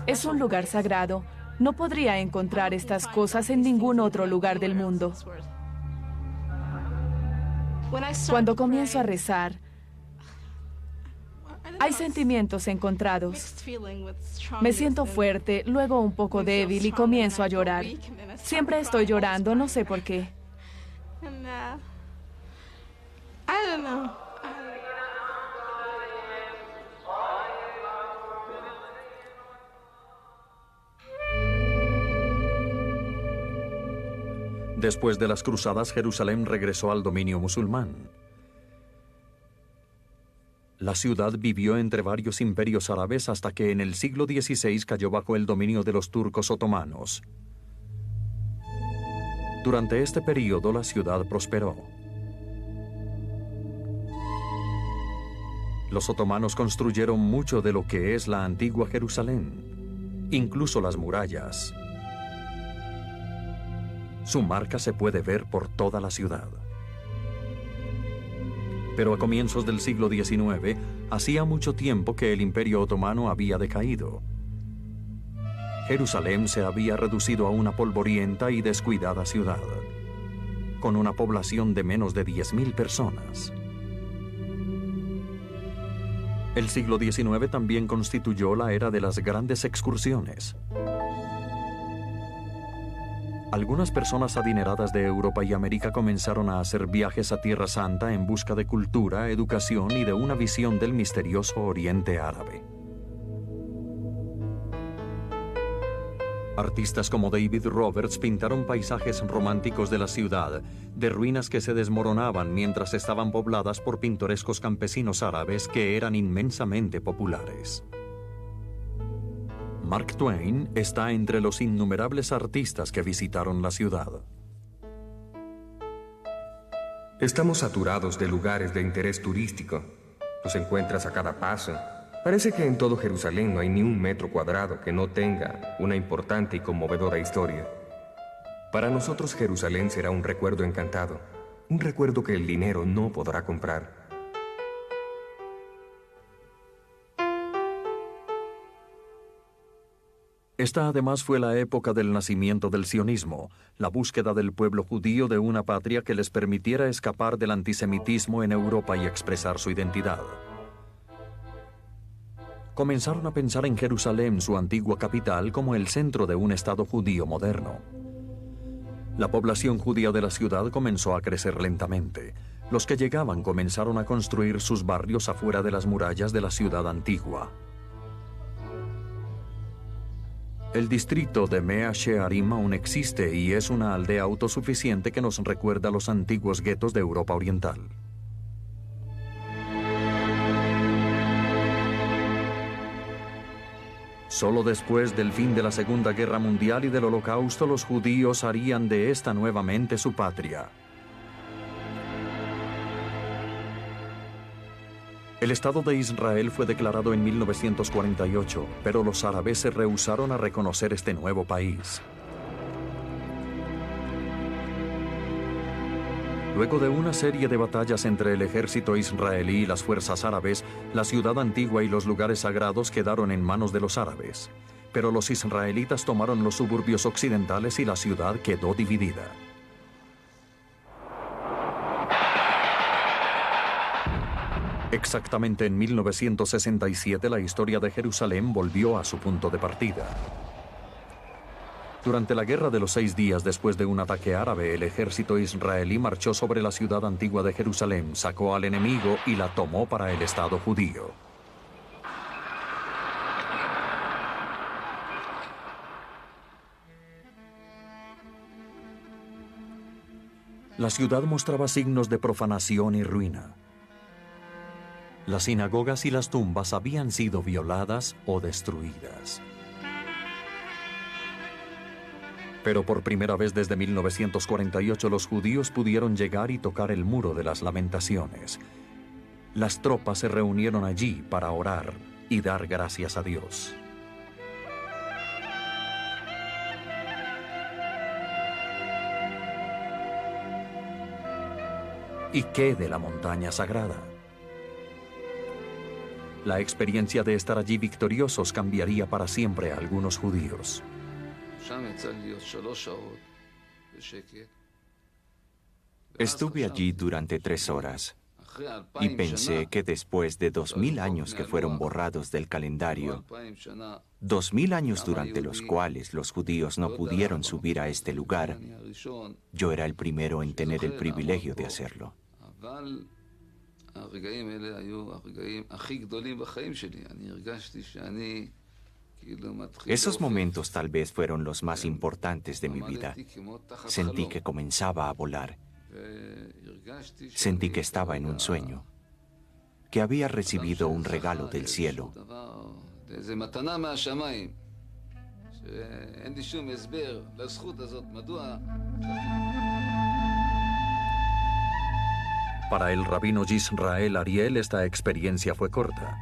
Es un lugar sagrado. No podría encontrar estas cosas en ningún otro lugar del mundo. Cuando comienzo a rezar, hay sentimientos encontrados. Me siento fuerte, luego un poco débil y comienzo a llorar. Siempre estoy llorando, no sé por qué. Después de las cruzadas, Jerusalén regresó al dominio musulmán. La ciudad vivió entre varios imperios árabes hasta que en el siglo XVI cayó bajo el dominio de los turcos otomanos. Durante este periodo, la ciudad prosperó. Los otomanos construyeron mucho de lo que es la antigua Jerusalén, incluso las murallas. Su marca se puede ver por toda la ciudad. Pero a comienzos del siglo XIX, hacía mucho tiempo que el Imperio Otomano había decaído. Jerusalén se había reducido a una polvorienta y descuidada ciudad, con una población de menos de 10.000 personas. El siglo XIX también constituyó la era de las grandes excursiones. Algunas personas adineradas de Europa y América comenzaron a hacer viajes a Tierra Santa en busca de cultura, educación y de una visión del misterioso Oriente Árabe. Artistas como David Roberts pintaron paisajes románticos de la ciudad, de ruinas que se desmoronaban mientras estaban pobladas por pintorescos campesinos árabes que eran inmensamente populares. Mark Twain está entre los innumerables artistas que visitaron la ciudad. Estamos saturados de lugares de interés turístico. Los encuentras a cada paso. Parece que en todo Jerusalén no hay ni un metro cuadrado que no tenga una importante y conmovedora historia. Para nosotros Jerusalén será un recuerdo encantado, un recuerdo que el dinero no podrá comprar. Esta además fue la época del nacimiento del sionismo, la búsqueda del pueblo judío de una patria que les permitiera escapar del antisemitismo en Europa y expresar su identidad. Comenzaron a pensar en Jerusalén, su antigua capital, como el centro de un Estado judío moderno. La población judía de la ciudad comenzó a crecer lentamente. Los que llegaban comenzaron a construir sus barrios afuera de las murallas de la ciudad antigua. El distrito de Mea Shearim aún existe y es una aldea autosuficiente que nos recuerda a los antiguos guetos de Europa Oriental. Solo después del fin de la Segunda Guerra Mundial y del Holocausto, los judíos harían de esta nuevamente su patria. El Estado de Israel fue declarado en 1948, pero los árabes se rehusaron a reconocer este nuevo país. Luego de una serie de batallas entre el ejército israelí y las fuerzas árabes, la ciudad antigua y los lugares sagrados quedaron en manos de los árabes. Pero los israelitas tomaron los suburbios occidentales y la ciudad quedó dividida. Exactamente en 1967 la historia de Jerusalén volvió a su punto de partida. Durante la Guerra de los 6 días después de un ataque árabe, el ejército israelí marchó sobre la ciudad antigua de Jerusalén, sacó al enemigo y la tomó para el Estado judío. La ciudad mostraba signos de profanación y ruina. Las sinagogas y las tumbas habían sido violadas o destruidas. Pero por primera vez desde 1948 los judíos pudieron llegar y tocar el muro de las lamentaciones. Las tropas se reunieron allí para orar y dar gracias a Dios. ¿Y qué de la montaña sagrada? La experiencia de estar allí victoriosos cambiaría para siempre a algunos judíos. Estuve allí durante 3 horas y pensé que después de 2000 años que fueron borrados del calendario, 2000 años durante los cuales los judíos no pudieron subir a este lugar, yo era el primero en tener el privilegio de hacerlo. Esos momentos tal vez fueron los más importantes de mi vida. Sentí que comenzaba a volar. Sentí que estaba en un sueño, que había recibido un regalo del cielo. Para el rabino Yisrael Ariel, esta experiencia fue corta.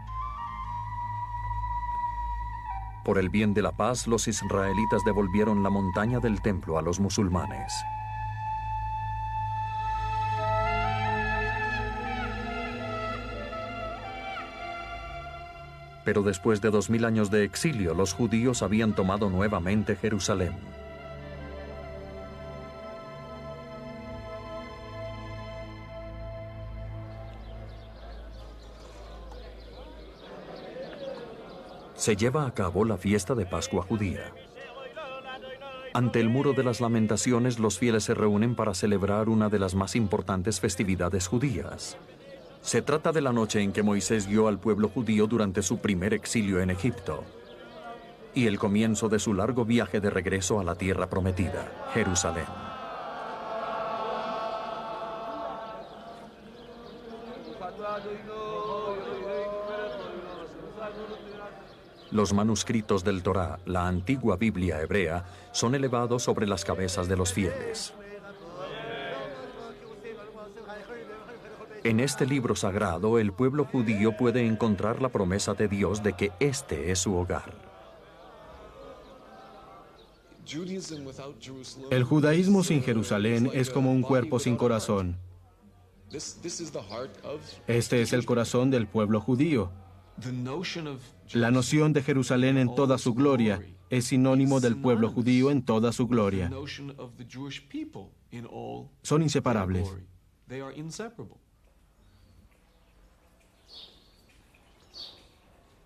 Por el bien de la paz, los israelitas devolvieron la montaña del templo a los musulmanes. Pero después de 2000 años de exilio, los judíos habían tomado nuevamente Jerusalén. Se lleva a cabo la fiesta de Pascua judía. Ante el Muro de las Lamentaciones, los fieles se reúnen para celebrar una de las más importantes festividades judías. Se trata de la noche en que Moisés guió al pueblo judío durante su primer exilio en Egipto. y el comienzo de su largo viaje de regreso a la tierra prometida, Jerusalén. Los manuscritos del Torá, la antigua Biblia hebrea, son elevados sobre las cabezas de los fieles. En este libro sagrado, el pueblo judío puede encontrar la promesa de Dios de que este es su hogar. El judaísmo sin Jerusalén es como un cuerpo sin corazón. Este es el corazón del pueblo judío. La noción de Jerusalén en toda su gloria es sinónimo del pueblo judío en toda su gloria. Son inseparables.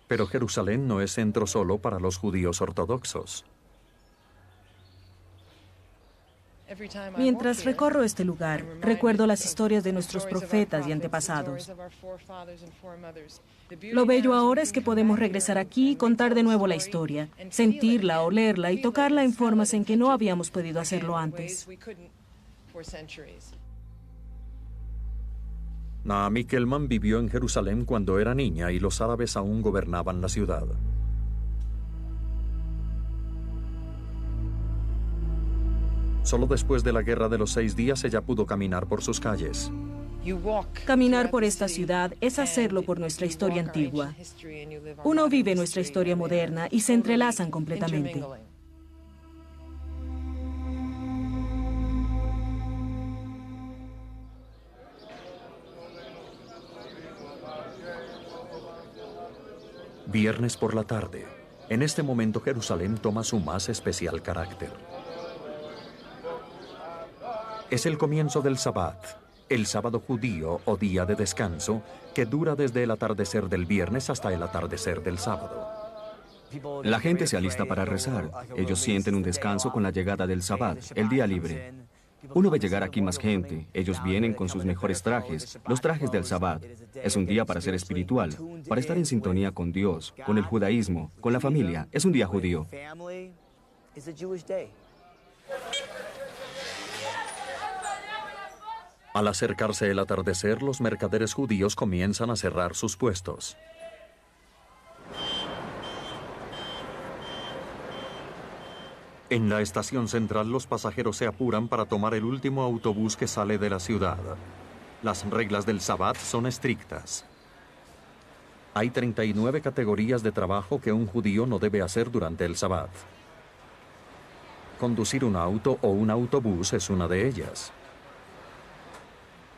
Pero Jerusalén no es centro solo para los judíos ortodoxos. Mientras recorro este lugar, recuerdo las historias de nuestros profetas y antepasados. Lo bello ahora es que podemos regresar aquí y contar de nuevo la historia, sentirla, olerla y tocarla en formas en que no habíamos podido hacerlo antes. Naomi Kelman vivió en Jerusalén cuando era niña y los árabes aún gobernaban la ciudad. Solo después de la Guerra de los 6 días ella pudo caminar por sus calles. Caminar por esta ciudad es hacerlo por nuestra historia antigua. Uno vive nuestra historia moderna y se entrelazan completamente. Viernes por la tarde. En este momento Jerusalén toma su más especial carácter. Es el comienzo del Sabbat, el sábado judío o día de descanso, que dura desde el atardecer del viernes hasta el atardecer del sábado. La gente se alista para rezar. Ellos sienten un descanso con la llegada del Sabbat, el día libre. Uno ve llegar aquí más gente. Ellos vienen con sus mejores trajes, los trajes del Sabbat. Es un día para ser espiritual, para estar en sintonía con Dios, con el judaísmo, con la familia. Es un día judío. Al acercarse el atardecer, los mercaderes judíos comienzan a cerrar sus puestos. En la estación central, los pasajeros se apuran para tomar el último autobús que sale de la ciudad. Las reglas del Sabbat son estrictas. Hay 39 categorías de trabajo que un judío no debe hacer durante el Sabbat. Conducir un auto o un autobús es una de ellas.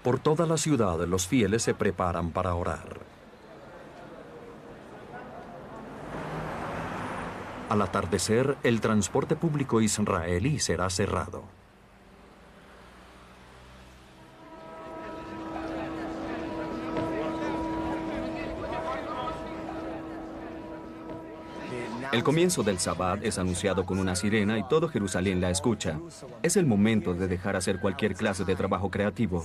Por toda la ciudad, los fieles se preparan para orar. Al atardecer, el transporte público israelí será cerrado. El comienzo del Sabbat es anunciado con una sirena y todo Jerusalén la escucha. Es el momento de dejar hacer cualquier clase de trabajo creativo.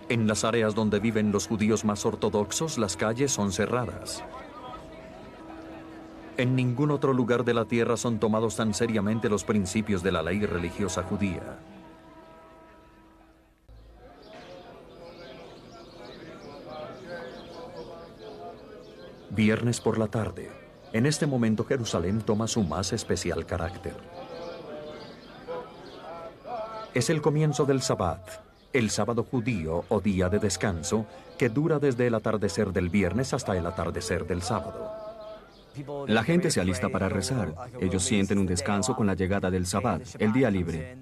En las áreas donde viven los judíos más ortodoxos, las calles son cerradas. En ningún otro lugar de la tierra son tomados tan seriamente los principios de la ley religiosa judía. Viernes por la tarde. En este momento Jerusalén toma su más especial carácter. Es el comienzo del Sabbat, el sábado judío o día de descanso, que dura desde el atardecer del viernes hasta el atardecer del sábado. La gente se alista para rezar. Ellos sienten un descanso con la llegada del Sabbat, el día libre.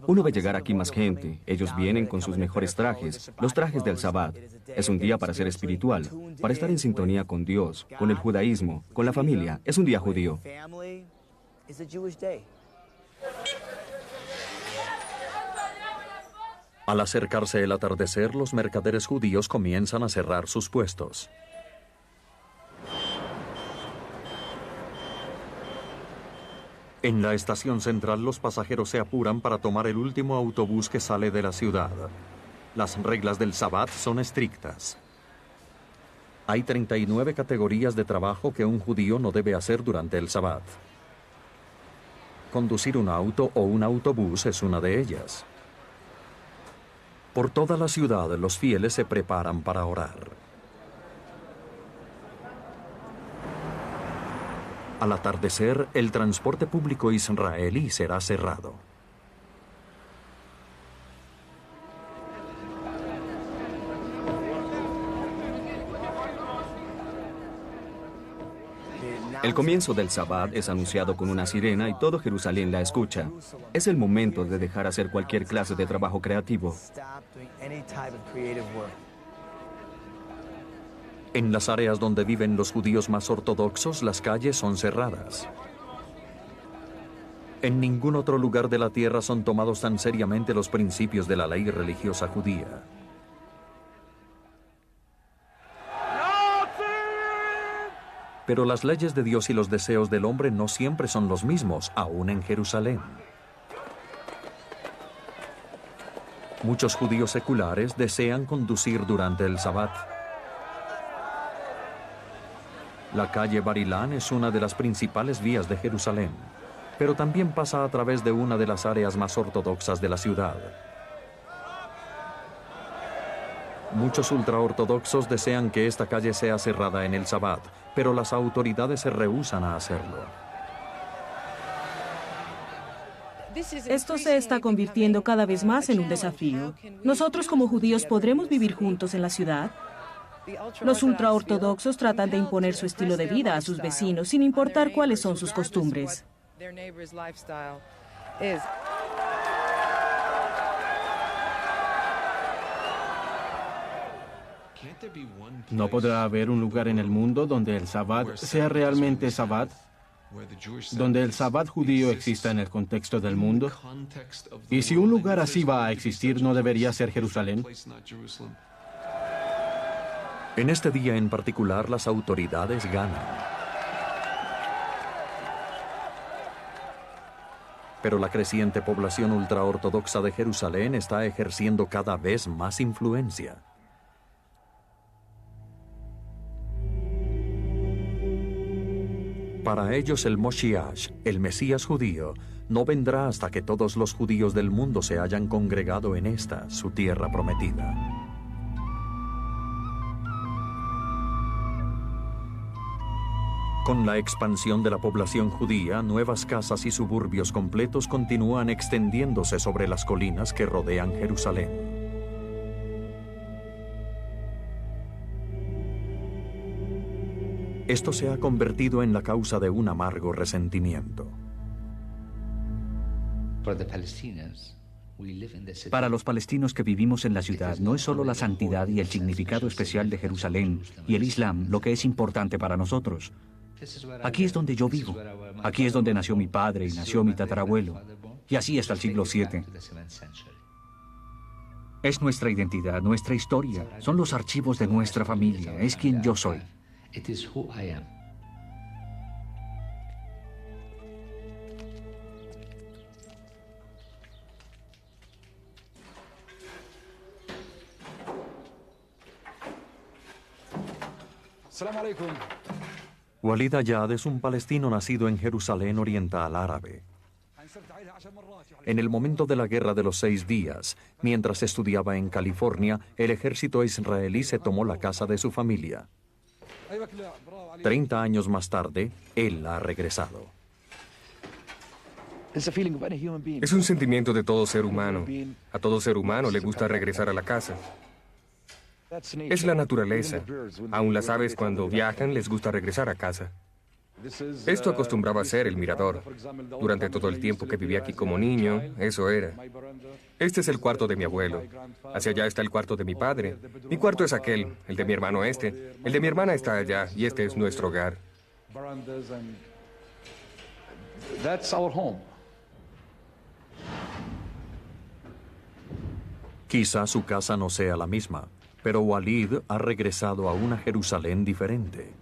Uno ve llegar aquí más gente. Ellos vienen con sus mejores trajes, los trajes del Sabbat. Es un día para ser espiritual, para estar en sintonía con Dios, con el judaísmo, con la familia. Es un día judío. Al acercarse el atardecer, los mercaderes judíos comienzan a cerrar sus puestos. En la estación central, los pasajeros se apuran para tomar el último autobús que sale de la ciudad. Las reglas del Sabbat son estrictas. Hay 39 categorías de trabajo que un judío no debe hacer durante el Sabbat. Conducir un auto o un autobús es una de ellas. Por toda la ciudad, los fieles se preparan para orar. Al atardecer, el transporte público israelí será cerrado. El comienzo del Sabbat es anunciado con una sirena y todo Jerusalén la escucha. Es el momento de dejar hacer cualquier clase de trabajo creativo. En las áreas donde viven los judíos más ortodoxos, las calles son cerradas. En ningún otro lugar de la tierra son tomados tan seriamente los principios de la ley religiosa judía. Pero las leyes de Dios y los deseos del hombre no siempre son los mismos, aún en Jerusalén. Muchos judíos seculares desean conducir durante el Sabbat. La calle Barilán es una de las principales vías de Jerusalén, pero también pasa a través de una de las áreas más ortodoxas de la ciudad. Muchos ultraortodoxos desean que esta calle sea cerrada en el Sabbat, pero las autoridades se rehúsan a hacerlo. Esto se está convirtiendo cada vez más en un desafío. ¿Nosotros como judíos podremos vivir juntos en la ciudad? Los ultraortodoxos tratan de imponer su estilo de vida a sus vecinos sin importar cuáles son sus costumbres. ¿No podrá haber un lugar en el mundo donde el Sabbat sea realmente Sabbat? ¿Donde el Sabbat judío exista en el contexto del mundo? Y si un lugar así va a existir, ¿no debería ser Jerusalén? En este día en particular, las autoridades ganan. Pero la creciente población ultraortodoxa de Jerusalén está ejerciendo cada vez más influencia. Para ellos el Moshiach, el Mesías judío, no vendrá hasta que todos los judíos del mundo se hayan congregado en esta, su tierra prometida. Con la expansión de la población judía, nuevas casas y suburbios completos continúan extendiéndose sobre las colinas que rodean Jerusalén. Esto se ha convertido en la causa de un amargo resentimiento. Para los palestinos que vivimos en la ciudad, no es solo la santidad y el significado especial de Jerusalén y el Islam lo que es importante para nosotros. Aquí es donde yo vivo. Aquí es donde nació mi padre y nació mi tatarabuelo. Y así hasta el siglo VII. Es nuestra identidad, nuestra historia. Son los archivos de nuestra familia. Es quien yo soy. It is who I am. Walid Ayad es un palestino nacido en Jerusalén Oriental Árabe. En el momento de la Guerra de los 6 días, mientras estudiaba en California, el ejército israelí se tomó la casa de su familia. 30 años más tarde, él ha regresado. Es un sentimiento de todo ser humano. A todo ser humano le gusta regresar a la casa. Es la naturaleza. Aún las aves cuando viajan les gusta regresar a casa. Esto acostumbraba a ser el mirador. Durante todo el tiempo que viví aquí como niño, eso era. Este es el cuarto de mi abuelo. Hacia allá está el cuarto de mi padre. Mi cuarto es aquel, el de mi hermano este. El de mi hermana está allá y este es nuestro hogar. Quizá su casa no sea la misma, pero Walid ha regresado a una Jerusalén diferente.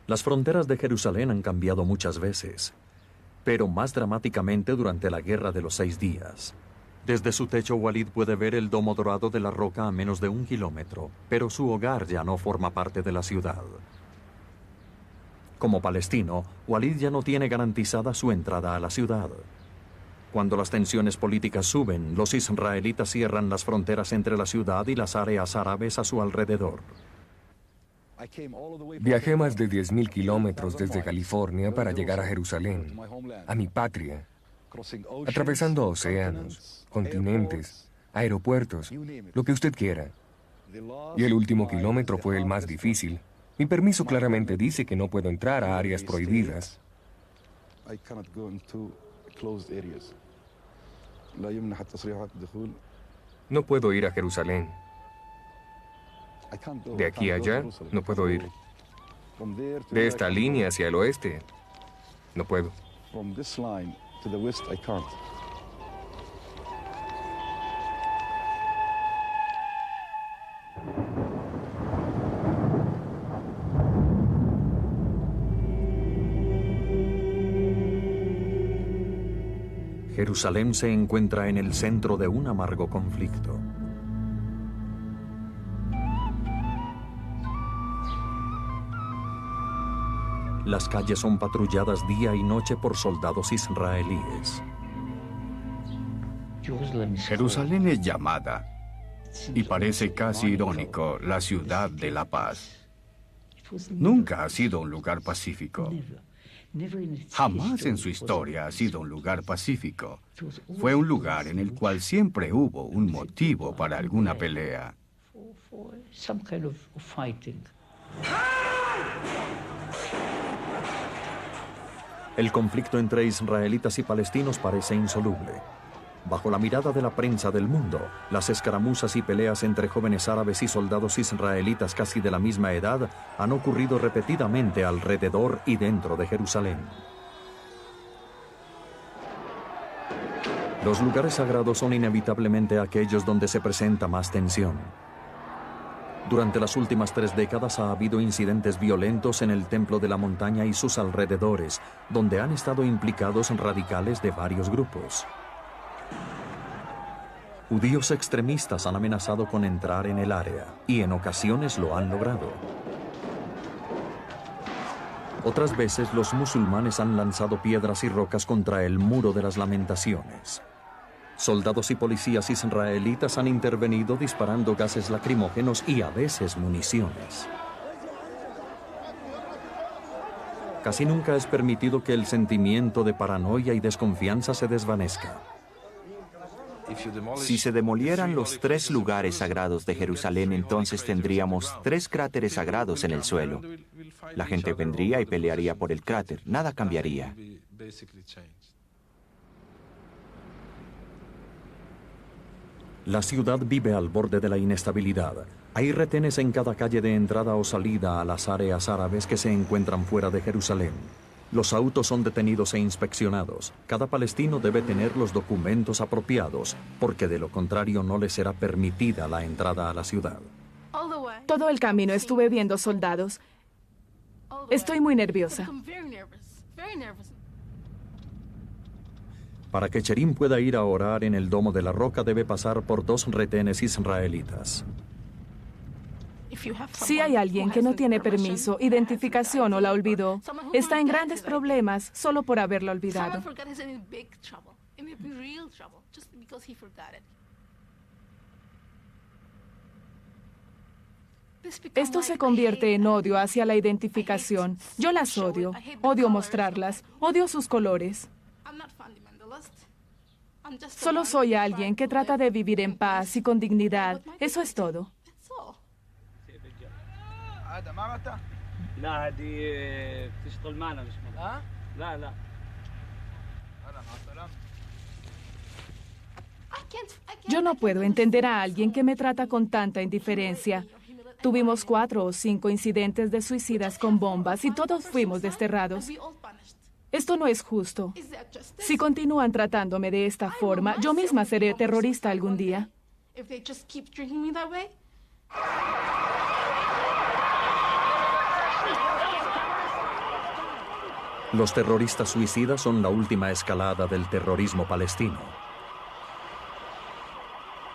Las fronteras de Jerusalén han cambiado muchas veces, pero más dramáticamente durante la Guerra de los 6 días. Desde su techo, Walid puede ver el domo dorado de la roca a menos de 1 kilómetro, pero su hogar ya no forma parte de la ciudad. Como palestino, Walid ya no tiene garantizada su entrada a la ciudad. Cuando las tensiones políticas suben, los israelitas cierran las fronteras entre la ciudad y las áreas árabes a su alrededor. Viajé más de 10.000 kilómetros desde California para llegar a Jerusalén, a mi patria, atravesando océanos, continentes, aeropuertos, lo que usted quiera. Y el último kilómetro fue el más difícil. Mi permiso claramente dice que no puedo entrar a áreas prohibidas. No puedo ir a Jerusalén. De aquí a allá, no puedo ir. De esta línea hacia el oeste, no puedo. Jerusalén se encuentra en el centro de un amargo conflicto. Las calles son patrulladas día y noche por soldados israelíes. Jerusalén es llamada, y parece casi irónico, la ciudad de la paz. Nunca ha sido un lugar pacífico. Jamás en su historia ha sido un lugar pacífico. Fue un lugar en el cual siempre hubo un motivo para alguna pelea. El conflicto entre israelitas y palestinos parece insoluble. Bajo la mirada de la prensa del mundo, las escaramuzas y peleas entre jóvenes árabes y soldados israelitas casi de la misma edad han ocurrido repetidamente alrededor y dentro de Jerusalén. Los lugares sagrados son inevitablemente aquellos donde se presenta más tensión. Durante las últimas 3 décadas ha habido incidentes violentos en el Templo de la Montaña y sus alrededores, donde han estado implicados radicales de varios grupos. Judíos extremistas han amenazado con entrar en el área y en ocasiones lo han logrado. Otras veces los musulmanes han lanzado piedras y rocas contra el Muro de las Lamentaciones. Soldados y policías israelitas han intervenido disparando gases lacrimógenos y a veces municiones. Casi nunca es permitido que el sentimiento de paranoia y desconfianza se desvanezca. Si se demolieran los 3 lugares sagrados de Jerusalén, entonces tendríamos 3 cráteres sagrados en el suelo. La gente vendría y pelearía por el cráter. Nada cambiaría. La ciudad vive al borde de la inestabilidad. Hay retenes en cada calle de entrada o salida a las áreas árabes que se encuentran fuera de Jerusalén. Los autos son detenidos e inspeccionados. Cada palestino debe tener los documentos apropiados, porque de lo contrario no le será permitida la entrada a la ciudad. Todo el camino estuve viendo soldados. Estoy muy nerviosa. Para que Cherim pueda ir a orar en el Domo de la Roca, debe pasar por 2 retenes israelitas. Si hay alguien que no tiene permiso, identificación o la olvidó, está en grandes problemas solo por haberla olvidado. Esto se convierte en odio hacia la identificación. Yo las odio. Odio mostrarlas. Odio sus colores. Solo soy alguien que trata de vivir en paz y con dignidad. Eso es todo. Yo no puedo entender a alguien que me trata con tanta indiferencia. Tuvimos 4 o 5 incidentes de suicidas con bombas y todos fuimos desterrados. Esto no es justo. Si continúan tratándome de esta forma, yo misma seré terrorista algún día. Los terroristas suicidas son la última escalada del terrorismo palestino.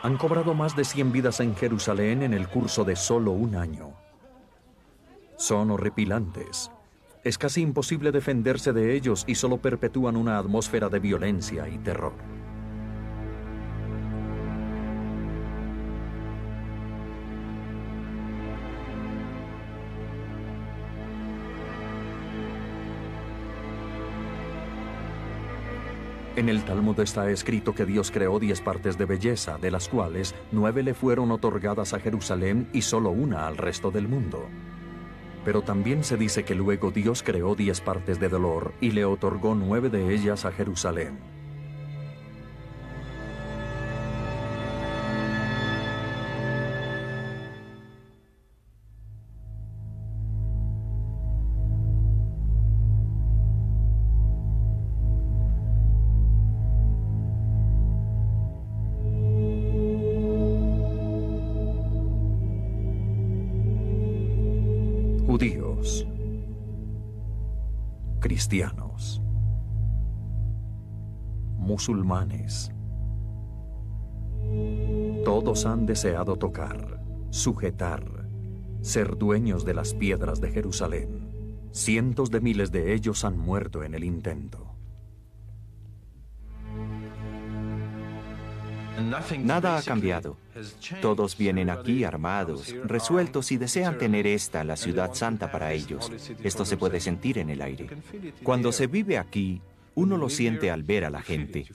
Han cobrado más de 100 vidas en Jerusalén en el curso de solo un año. Son horripilantes. Es casi imposible defenderse de ellos y solo perpetúan una atmósfera de violencia y terror. En el Talmud está escrito que Dios creó 10 partes de belleza, de las cuales 9 le fueron otorgadas a Jerusalén y solo una al resto del mundo. Pero también se dice que luego Dios creó 10 partes de dolor y le otorgó 9 de ellas a Jerusalén. Judíos, cristianos, musulmanes, todos han deseado tocar, sujetar, ser dueños de las piedras de Jerusalén. Cientos de miles de ellos han muerto en el intento. Nada ha cambiado. Todos vienen aquí armados, resueltos y desean tener esta, la ciudad santa, para ellos. Esto se puede sentir en el aire. Cuando se vive aquí, uno lo siente al ver a la gente.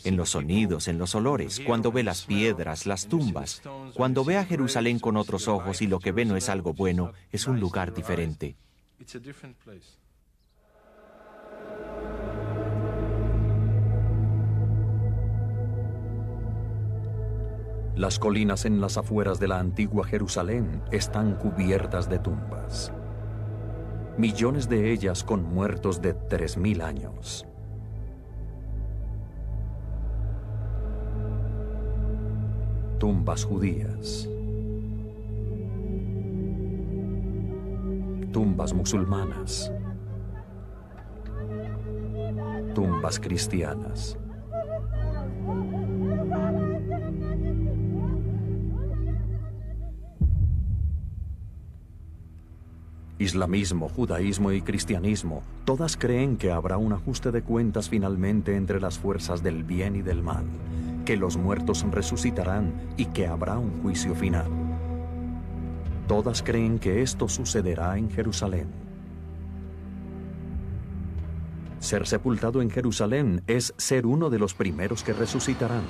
En los sonidos, en los olores, cuando ve las piedras, las tumbas. Cuando ve a Jerusalén con otros ojos y lo que ve no es algo bueno, es un lugar diferente. Las colinas en las afueras de la antigua Jerusalén están cubiertas de tumbas. Millones de ellas con muertos de 3000 años. Tumbas judías. Tumbas musulmanas. Tumbas cristianas. Islamismo, judaísmo y cristianismo, todas creen que habrá un ajuste de cuentas finalmente entre las fuerzas del bien y del mal, que los muertos resucitarán y que habrá un juicio final. Todas creen que esto sucederá en Jerusalén. Ser sepultado en Jerusalén es ser uno de los primeros que resucitarán.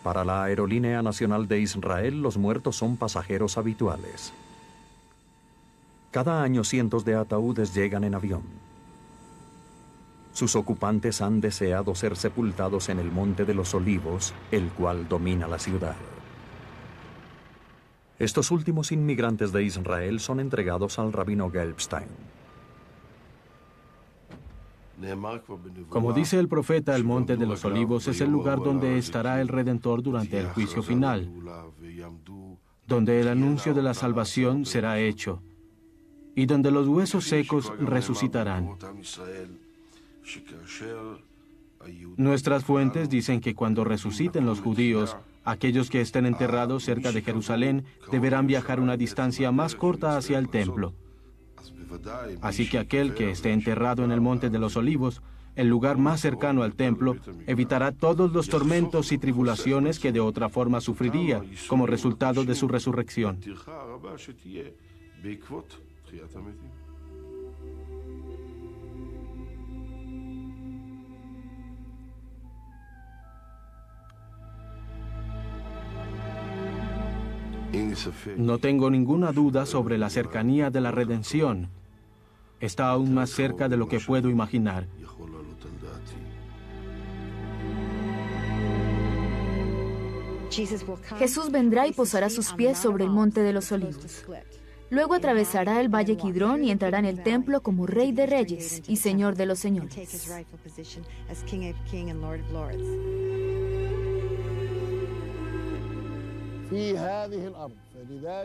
Para la Aerolínea Nacional de Israel, los muertos son pasajeros habituales. Cada año cientos de ataúdes llegan en avión. Sus ocupantes han deseado ser sepultados en el Monte de los Olivos, el cual domina la ciudad. Estos últimos inmigrantes de Israel son entregados al rabino Gelbstein. Como dice el profeta, el Monte de los Olivos es el lugar donde estará el Redentor durante el juicio final, donde el anuncio de la salvación será hecho y donde los huesos secos resucitarán. Nuestras fuentes dicen que cuando resuciten los judíos, aquellos que estén enterrados cerca de Jerusalén deberán viajar una distancia más corta hacia el templo. Así que aquel que esté enterrado en el Monte de los Olivos, el lugar más cercano al templo, evitará todos los tormentos y tribulaciones que de otra forma sufriría como resultado de su resurrección. No tengo ninguna duda sobre la cercanía de la redención. Está aún más cerca de lo que puedo imaginar. Jesús vendrá y posará sus pies sobre el Monte de los Olivos. Luego atravesará el valle Kidrón y entrará en el templo como Rey de Reyes y Señor de los Señores.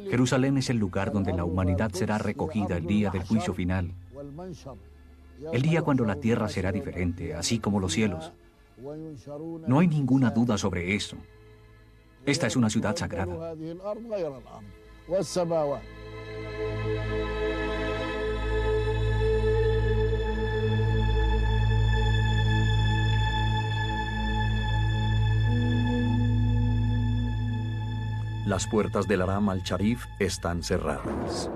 Jerusalén es el lugar donde la humanidad será recogida el día del juicio final. El día cuando la tierra será diferente, así como los cielos. No hay ninguna duda sobre eso. Esta es una ciudad sagrada. Las puertas del Aram al-Sharif están cerradas.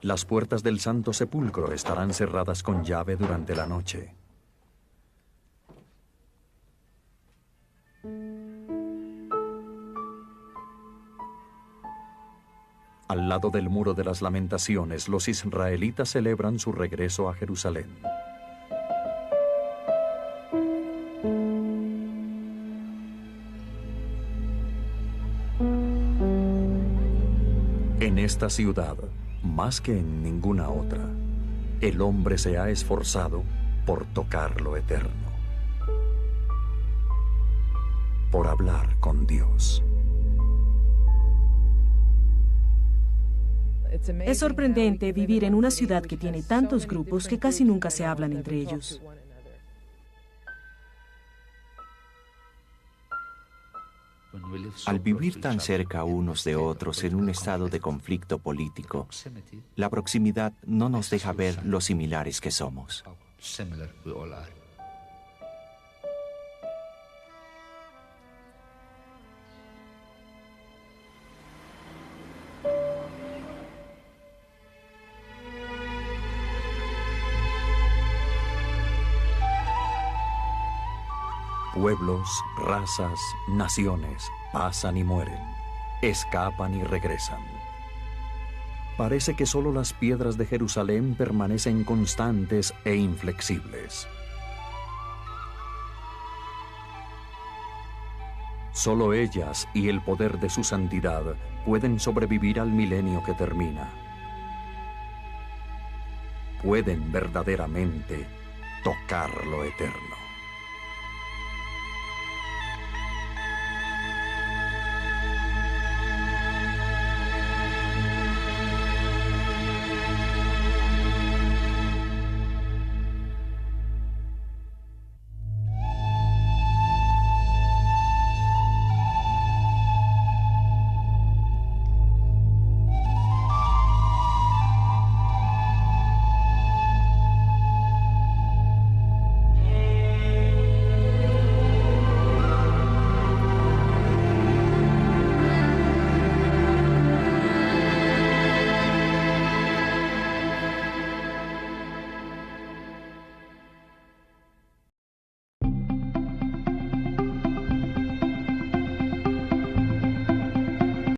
Las puertas del Santo Sepulcro estarán cerradas con llave durante la noche. Al lado del Muro de las Lamentaciones, los israelitas celebran su regreso a Jerusalén. En esta ciudad, más que en ninguna otra, el hombre se ha esforzado por tocar lo eterno, por hablar con Dios. Es sorprendente vivir en una ciudad que tiene tantos grupos que casi nunca se hablan entre ellos. Al vivir tan cerca unos de otros en un estado de conflicto político, la proximidad no nos deja ver lo similares que somos. Pueblos, razas, naciones pasan y mueren, escapan y regresan. Parece que solo las piedras de Jerusalén permanecen constantes e inflexibles. Solo ellas y el poder de su santidad pueden sobrevivir al milenio que termina. Pueden verdaderamente tocar lo eterno.